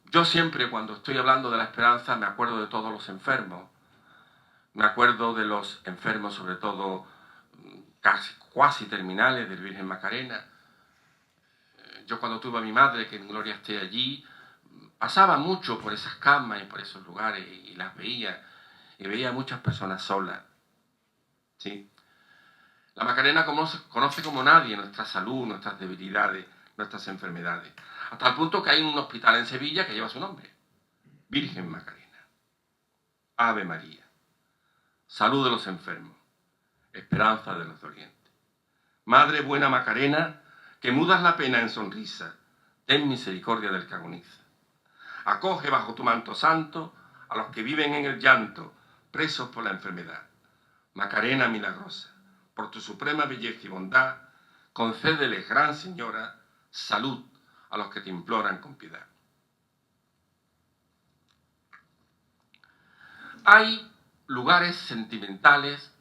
Yo siempre, cuando estoy hablando de la esperanza, me acuerdo de todos los enfermos. Me acuerdo de los enfermos, sobre todo, cuasi terminales del Virgen Macarena. Yo cuando tuve a mi madre, que en gloria esté allí, pasaba mucho por esas camas y por esos lugares y las veía. Y veía a muchas personas solas. ¿Sí? La Macarena conoce como nadie nuestra salud, nuestras debilidades, nuestras enfermedades. Hasta el punto que hay un hospital en Sevilla que lleva su nombre. Virgen Macarena. Ave María. Salud de los enfermos. Esperanza de los dolientes. Madre buena Macarena, que mudas la pena en sonrisa, ten misericordia del que agoniza. Acoge bajo tu manto santo a los que viven en el llanto, presos por la enfermedad. Macarena milagrosa, por tu suprema belleza y bondad, concédeles, gran señora, salud a los que te imploran con piedad. Hay lugares sentimentales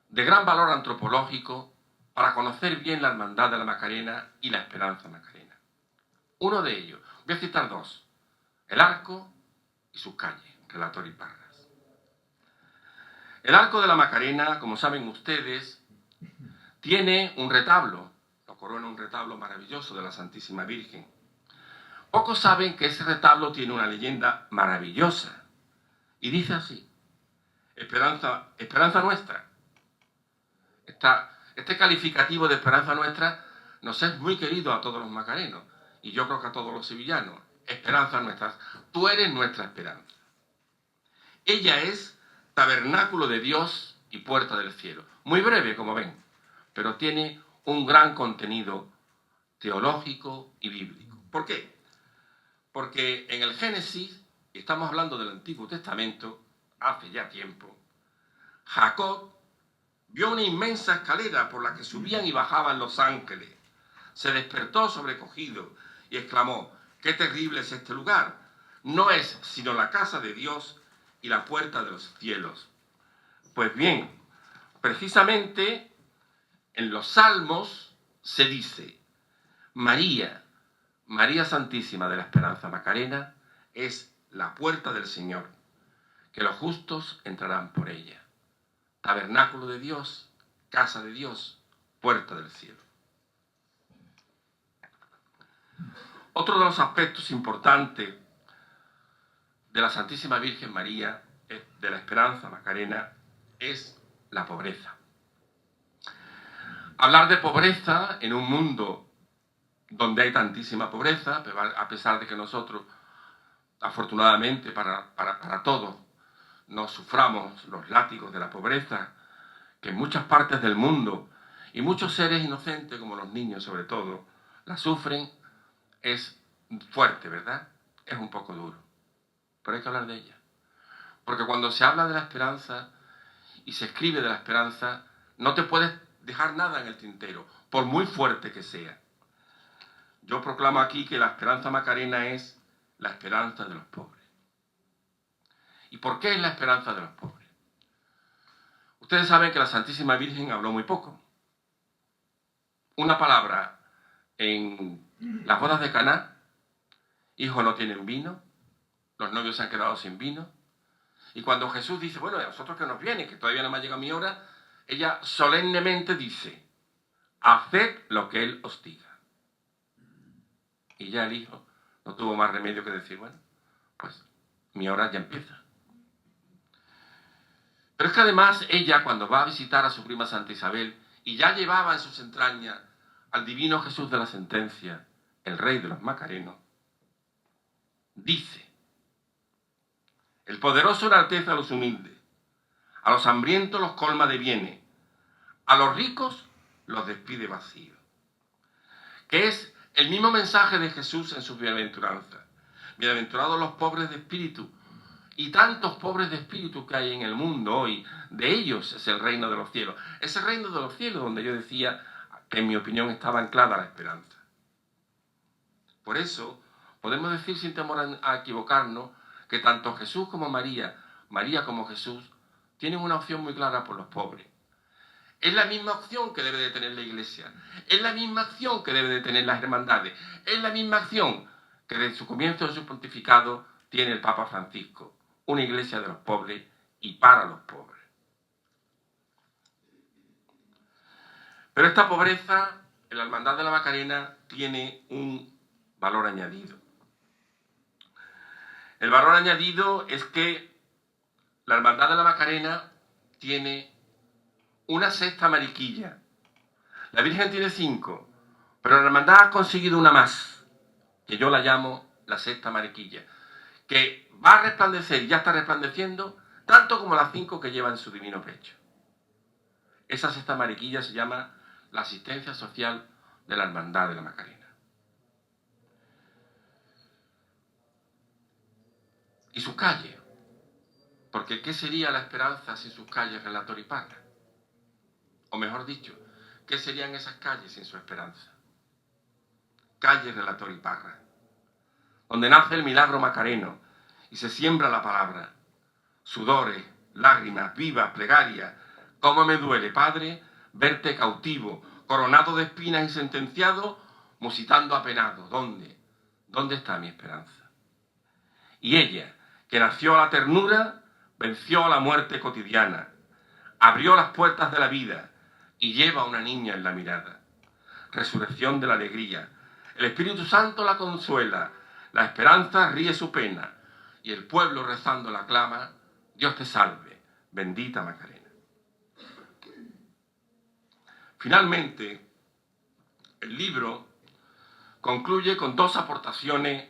de gran valor antropológico para conocer bien la hermandad de la Macarena y la esperanza macarena. Uno de ellos, voy a citar dos, el Arco y sus calles, Relator y Parras. El Arco de la Macarena, como saben ustedes, tiene un retablo, lo corona un retablo maravilloso de la Santísima Virgen. Pocos saben que ese retablo tiene una leyenda maravillosa y dice así: Esperanza, esperanza nuestra. Este calificativo de esperanza nuestra nos es muy querido a todos los macarenos y yo creo que a todos los sevillanos. Esperanza nuestra, tú eres nuestra esperanza. Ella es tabernáculo de Dios y puerta del cielo. Muy breve, como ven, pero tiene un gran contenido teológico y bíblico. ¿Por qué? Porque en el Génesis, y estamos hablando del Antiguo Testamento, hace ya tiempo, Jacob vio una inmensa escalera por la que subían y bajaban los ángeles. Se despertó sobrecogido y exclamó: ¡qué terrible es este lugar! No es sino la casa de Dios y la puerta de los cielos. Pues bien, precisamente en los Salmos se dice: María, María Santísima de la Esperanza Macarena, es la puerta del Señor, que los justos entrarán por ella. Tabernáculo de Dios, casa de Dios, puerta del cielo. Otro de los aspectos importantes de la Santísima Virgen María, de la Esperanza Macarena, es la pobreza. Hablar de pobreza en un mundo donde hay tantísima pobreza, a pesar de que nosotros, afortunadamente para todos, no suframos los látigos de la pobreza, que en muchas partes del mundo, y muchos seres inocentes, como los niños sobre todo, la sufren, es fuerte, ¿verdad? Es un poco duro, pero hay que hablar de ella. Porque cuando se habla de la esperanza y se escribe de la esperanza, no te puedes dejar nada en el tintero, por muy fuerte que sea. Yo proclamo aquí que la esperanza macarena es la esperanza de los pobres. ¿Y por qué es la esperanza de los pobres? Ustedes saben que la Santísima Virgen habló muy poco. Una palabra en las bodas de Caná: hijos no tienen vino, los novios se han quedado sin vino. Y cuando Jesús dice: bueno, a vosotros que nos viene, que todavía no me ha llegado mi hora, ella solemnemente dice: haced lo que Él os diga. Y ya el hijo no tuvo más remedio que decir: bueno, pues mi hora ya empieza. Pero es que además ella, cuando va a visitar a su prima Santa Isabel, y ya llevaba en sus entrañas al divino Jesús de la sentencia, el rey de los macarenos, dice: el poderoso enaltece a los humildes, a los hambrientos los colma de bienes, a los ricos los despide vacíos. Que es el mismo mensaje de Jesús en sus bienaventuranzas. Bienaventurados los pobres de espíritu, y tantos pobres de espíritu que hay en el mundo hoy, de ellos es el reino de los cielos. Ese reino de los cielos donde yo decía que en mi opinión estaba anclada la esperanza. Por eso, podemos decir sin temor a equivocarnos que tanto Jesús como María, María como Jesús, tienen una opción muy clara por los pobres. Es la misma opción que debe de tener la Iglesia, es la misma acción que debe de tener las hermandades, es la misma acción que desde su comienzo de su pontificado tiene el Papa Francisco, una Iglesia de los pobres y para los pobres. Pero esta pobreza en la Hermandad de la Macarena tiene un valor añadido. El valor añadido es que la Hermandad de la Macarena tiene una sexta mariquilla. La Virgen tiene 5, pero la Hermandad ha conseguido una más, que yo la llamo la sexta mariquilla, que va a resplandecer y ya está resplandeciendo tanto como las 5 que lleva en su divino pecho. Esa sexta mariquilla se llama la asistencia social de la Hermandad de la Macarena. Y sus calles, porque ¿qué sería la esperanza sin sus calles, Relator y Parra? O mejor dicho, ¿qué serían esas calles sin su esperanza? Calle, Relator y Parra, donde nace el milagro macareno y se siembra la palabra. Sudores, lágrimas, vivas, plegarias. ¿Cómo me duele, Padre, verte cautivo, coronado de espinas y sentenciado, musitando apenado? ¿Dónde? ¿Dónde está mi esperanza? Y ella, que nació a la ternura, venció a la muerte cotidiana, abrió las puertas de la vida y lleva a una niña en la mirada. Resurrección de la alegría. El Espíritu Santo la consuela, la esperanza ríe su pena y el pueblo rezando la clama: Dios te salve, bendita Macarena. Finalmente, el libro concluye con 2 aportaciones,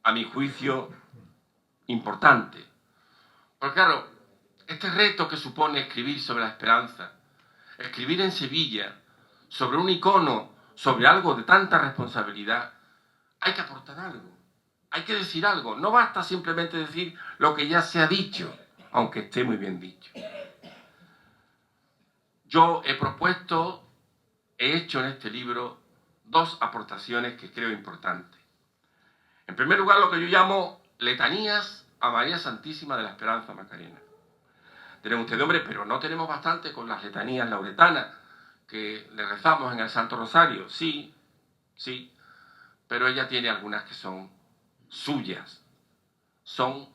a mi juicio, importantes. Porque claro, este reto que supone escribir sobre la esperanza, escribir en Sevilla, sobre un icono, sobre algo de tanta responsabilidad, hay que aportar algo, hay que decir algo. No basta simplemente decir lo que ya se ha dicho, aunque esté muy bien dicho. Yo he propuesto, he hecho en este libro 2 aportaciones que creo importantes. En primer lugar, lo que yo llamo letanías a María Santísima de la Esperanza Macarena. Dirán ustedes, hombre, pero no tenemos bastante con las letanías lauretanas que le rezamos en el Santo Rosario. Sí, sí, pero ella tiene algunas que son suyas, son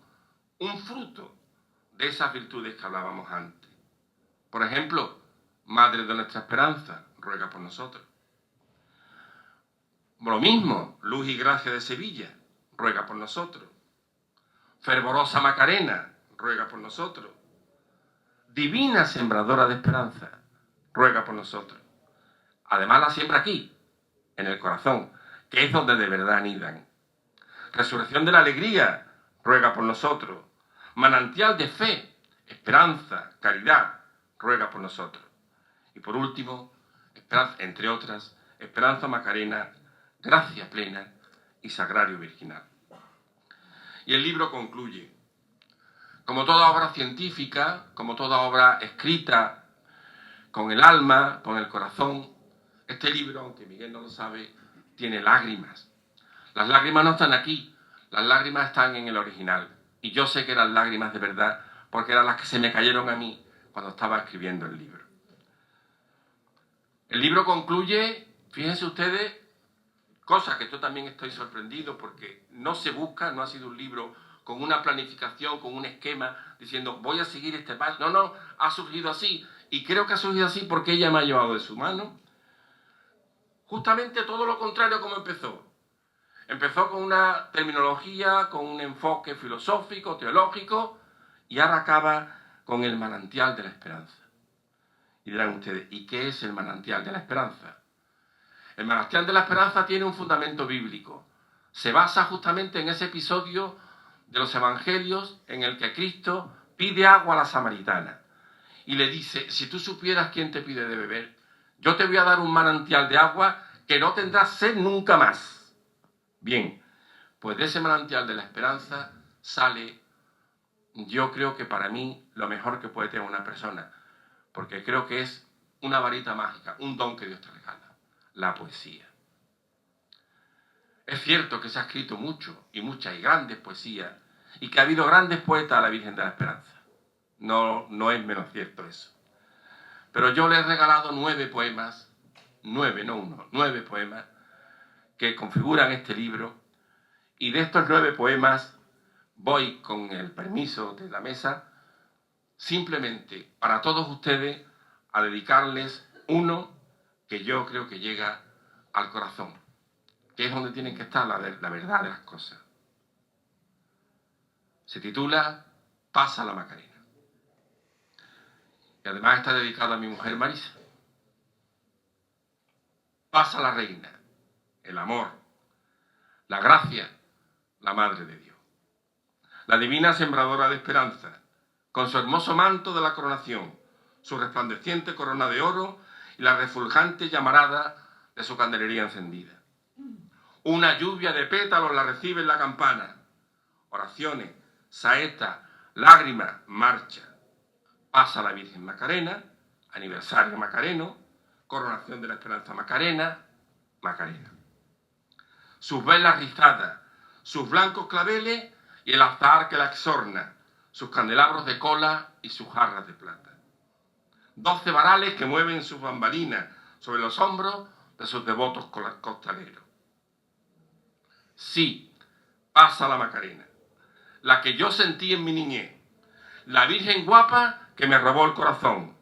un fruto de esas virtudes que hablábamos antes. Por ejemplo, Madre de nuestra Esperanza, ruega por nosotros. Lo mismo, Luz y Gracia de Sevilla, ruega por nosotros. Fervorosa Macarena, ruega por nosotros. Divina Sembradora de Esperanza, ruega por nosotros. Además la siembra aquí, en el corazón, que es donde de verdad anidan. Resurrección de la Alegría, ruega por nosotros. Manantial de fe, esperanza, caridad, ruega por nosotros. Y por último, esperanza, entre otras, Esperanza Macarena, Gracia Plena y Sagrario Virginal. Y el libro concluye: como toda obra científica, como toda obra escrita con el alma, con el corazón, este libro, aunque Miguel no lo sabe, tiene lágrimas. Las lágrimas no están aquí, las lágrimas están en el original. Y yo sé que eran lágrimas de verdad, porque eran las que se me cayeron a mí cuando estaba escribiendo el libro. El libro concluye, fíjense ustedes, cosa que yo también estoy sorprendido porque no se busca, no ha sido un libro con una planificación, con un esquema, diciendo voy a seguir este paso. No, no, ha surgido así. Y creo que ha surgido así porque ella me ha llevado de su mano. Justamente todo lo contrario como empezó. Empezó con una terminología, con un enfoque filosófico, teológico, y ahora acaba con el manantial de la esperanza. Y dirán ustedes, ¿y qué es el manantial de la esperanza? El manantial de la esperanza tiene un fundamento bíblico. Se basa justamente en ese episodio de los evangelios en el que Cristo pide agua a la samaritana. Y le dice, si tú supieras quién te pide de beber, yo te voy a dar un manantial de agua que no tendrás sed nunca más. Bien, pues de ese manantial de la esperanza sale, yo creo que para mí, lo mejor que puede tener una persona, porque creo que es una varita mágica, un don que Dios te regala, la poesía. Es cierto que se ha escrito mucho y muchas y grandes poesías y que ha habido grandes poetas a la Virgen de la Esperanza. No es menos cierto eso. Pero yo le he regalado 9 poemas, 9, no uno, 9 poemas que configuran este libro, y de estos 9 poemas voy, con el permiso de la mesa, simplemente para todos ustedes a dedicarles uno que yo creo que llega al corazón, que es donde tienen que estar la verdad de las cosas. Se titula Pasa la Macarena. Y además está dedicado a mi mujer Marisa. Pasa la reina, el amor, la gracia, la Madre de Dios. La divina sembradora de esperanza, con su hermoso manto de la coronación, su resplandeciente corona de oro y la refulgente llamarada de su candelería encendida. Una lluvia de pétalos la recibe en la campana. Oraciones, saeta, lágrimas, marcha. Pasa la Virgen Macarena, aniversario macareno, coronación de la esperanza macarena, Macarena. Sus velas rizadas, sus blancos claveles y el azahar que la exorna, sus candelabros de cola y sus jarras de plata. 12 varales que mueven sus bambalinas sobre los hombros de sus devotos costaleros. Sí, pasa la Macarena, la que yo sentí en mi niñez, la Virgen guapa que me robó el corazón.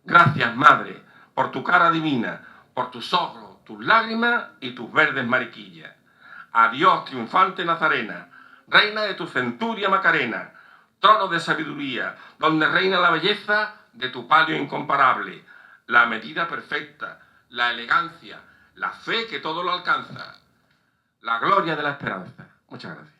Gracias, Madre, por tu cara divina, por tus ojos, tus lágrimas y tus verdes mariquillas. Adiós, triunfante Nazarena, reina de tu centuria Macarena, trono de sabiduría, donde reina la belleza de tu palio incomparable, la medida perfecta, la elegancia, la fe que todo lo alcanza, la gloria de la esperanza. Muchas gracias.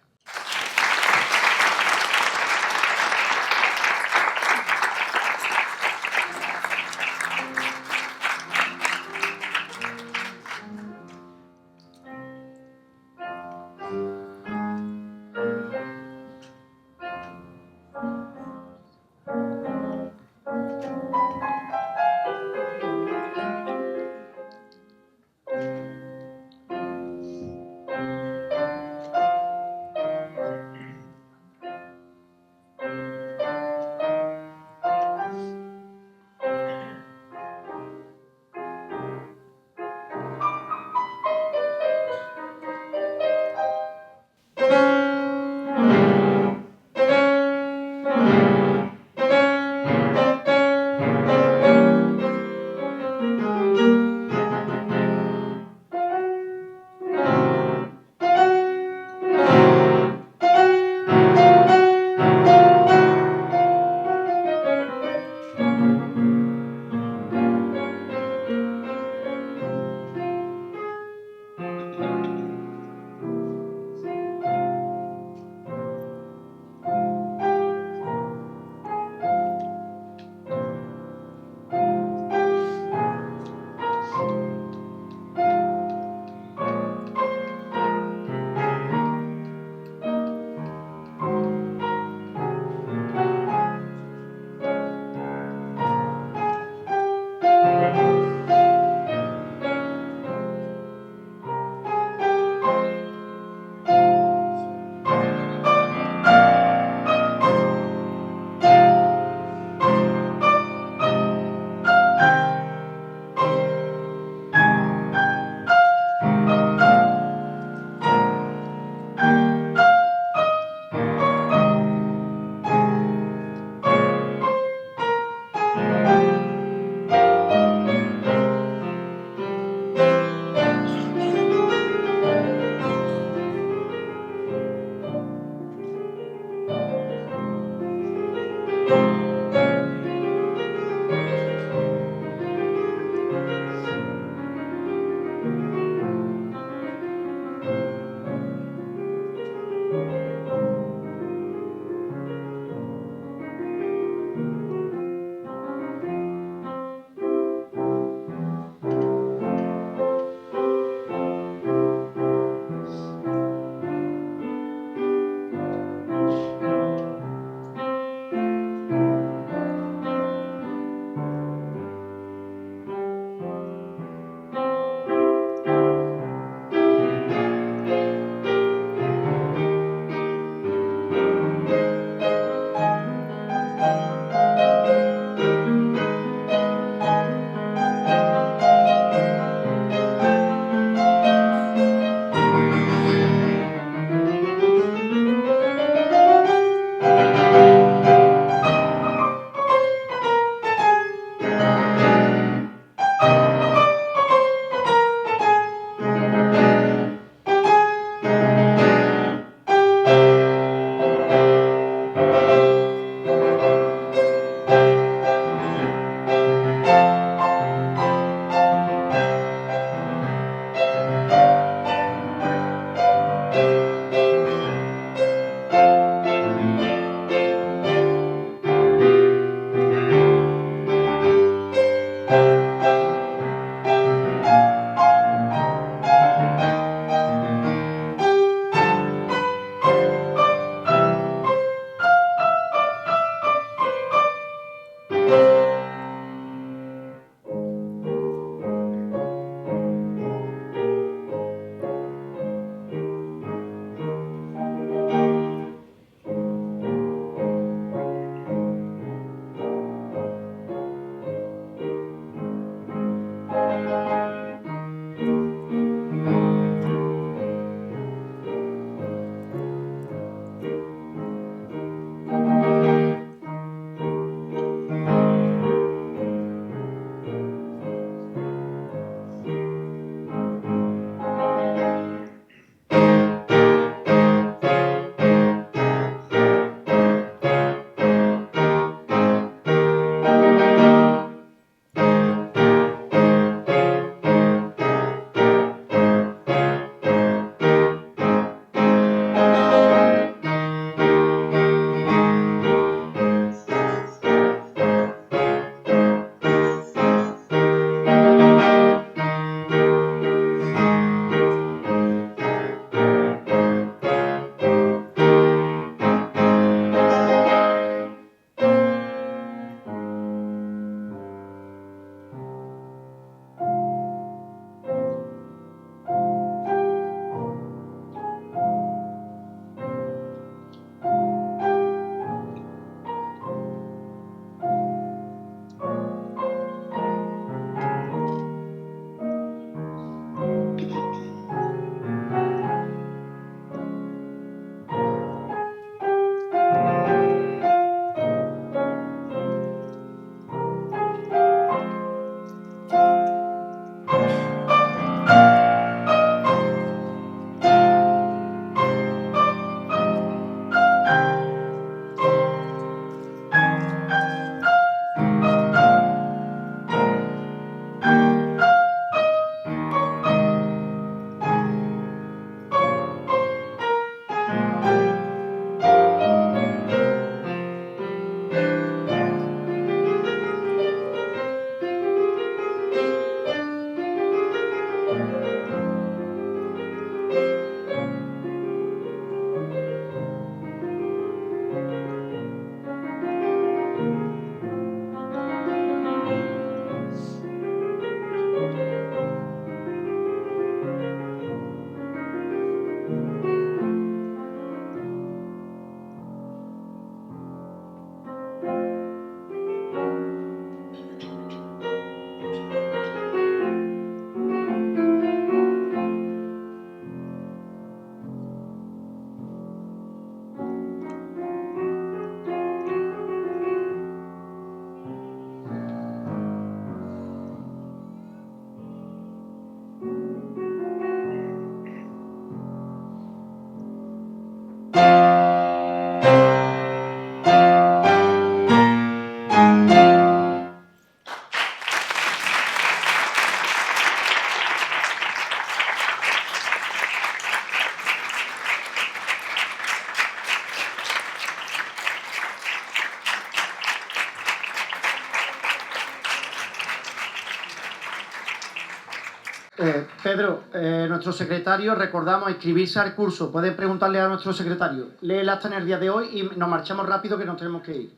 Pedro, nuestro secretario, recordamos inscribirse al curso. Pueden preguntarle a nuestro secretario. Lee el acta en el día de hoy y nos marchamos rápido que nos tenemos que ir.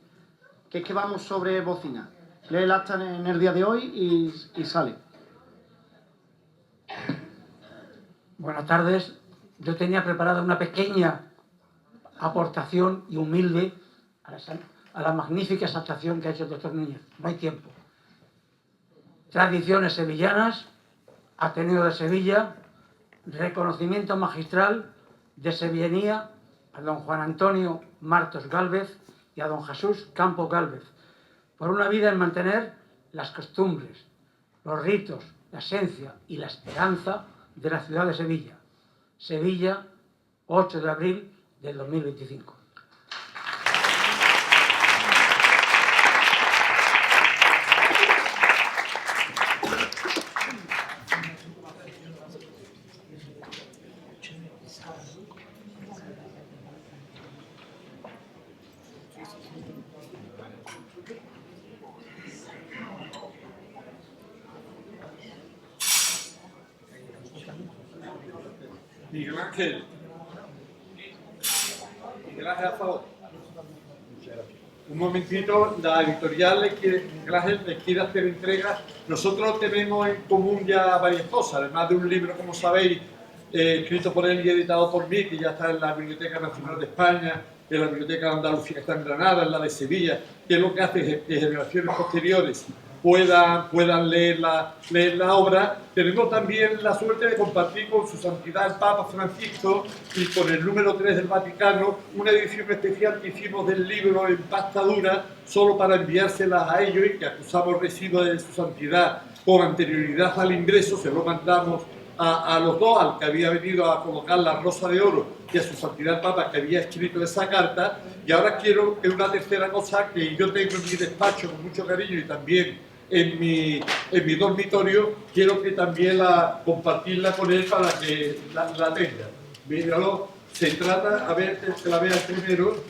Que es que vamos sobre bocina. Lee el acta en el día de hoy y sale. Buenas tardes. Yo tenía preparada una pequeña aportación y humilde a la magnífica exaltación que ha hecho el doctor Núñez. No hay tiempo. Tradiciones sevillanas, Ateneo de Sevilla, reconocimiento magistral de sevillanía a don Juan Antonio Martos Gálvez y a don Jesús Campo Gálvez, por una vida en mantener las costumbres, los ritos, la esencia y la esperanza de la ciudad de Sevilla. Sevilla, 8 de abril del 2025. Miguel Ángel. Miguel Ángel, a favor. Un momentito, la editorial Miguel Ángel les quiere hacer entrega. Nosotros tenemos en común ya varias cosas, además de un libro, como sabéis, escrito por él y editado por mí, que ya está en la Biblioteca Nacional de España, en la Biblioteca de Andalucía, que está en Granada, en la de Sevilla, que es lo que hace que generaciones posteriores puedan leer la obra. Tenemos también la suerte de compartir con su santidad el Papa Francisco y con el número 3 del Vaticano una edición especial que hicimos del libro en pasta dura, solo para enviárselas a ellos, y que acusamos residuos de su santidad con anterioridad al ingreso. Se lo mandamos a los dos, al que había venido a colocar la Rosa de Oro y a su santidad el Papa, que había escrito esa carta. Y ahora quiero que una tercera cosa que yo tengo en mi despacho con mucho cariño y también en mi dormitorio, quiero que también compartirla con él para que la tenga. Míralo, se trata, a ver, que la vean primero.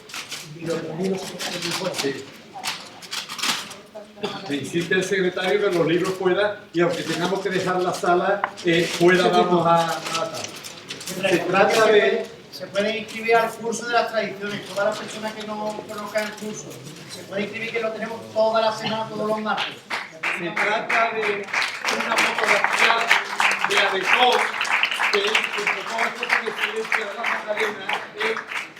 Me insiste el secretario que los libros puedan, y aunque tengamos que dejar la sala, vamos a se trata de... Se pueden inscribir al curso de las tradiciones. Todas las personas que no conozcan el curso, se pueden inscribir, que lo tenemos toda la semana, todos los martes. Se trata de una fotografía de Adecó, que es el fotógrafo por excelencia de la Macarena,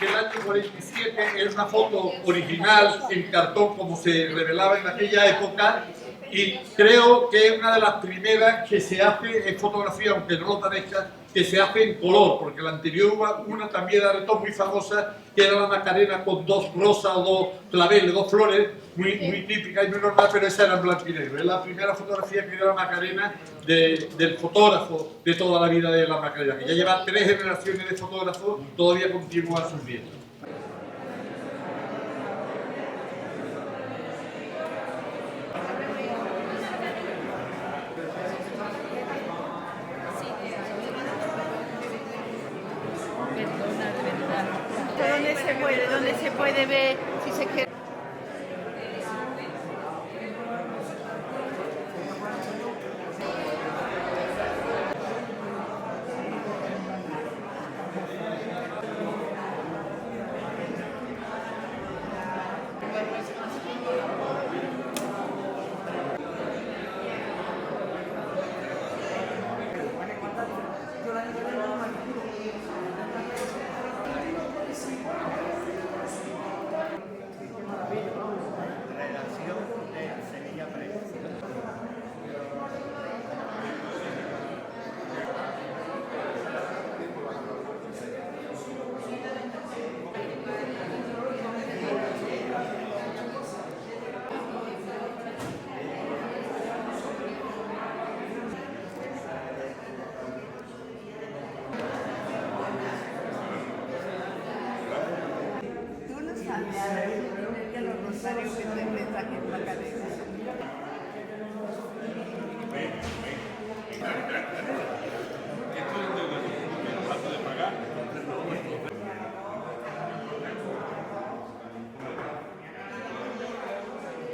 del año 47. Es una foto original en cartón, como se revelaba en aquella época, y creo que es una de las primeras que se hace en fotografía, aunque no lo parezca, que se hace en color, porque la anterior, una también de Aretó muy famosa, que era la Macarena con dos rosas o dos claveles, dos flores, muy típica y muy normal, pero esa era en blanco y negro. Es la primera fotografía que dio la Macarena del fotógrafo de toda la vida de la Macarena, que ya lleva 3 generaciones de fotógrafos, todavía continúa sus vidas. ¿Dónde se puede ver si se quiere? Tú no sabes los rosarios que te rezan en Macarena.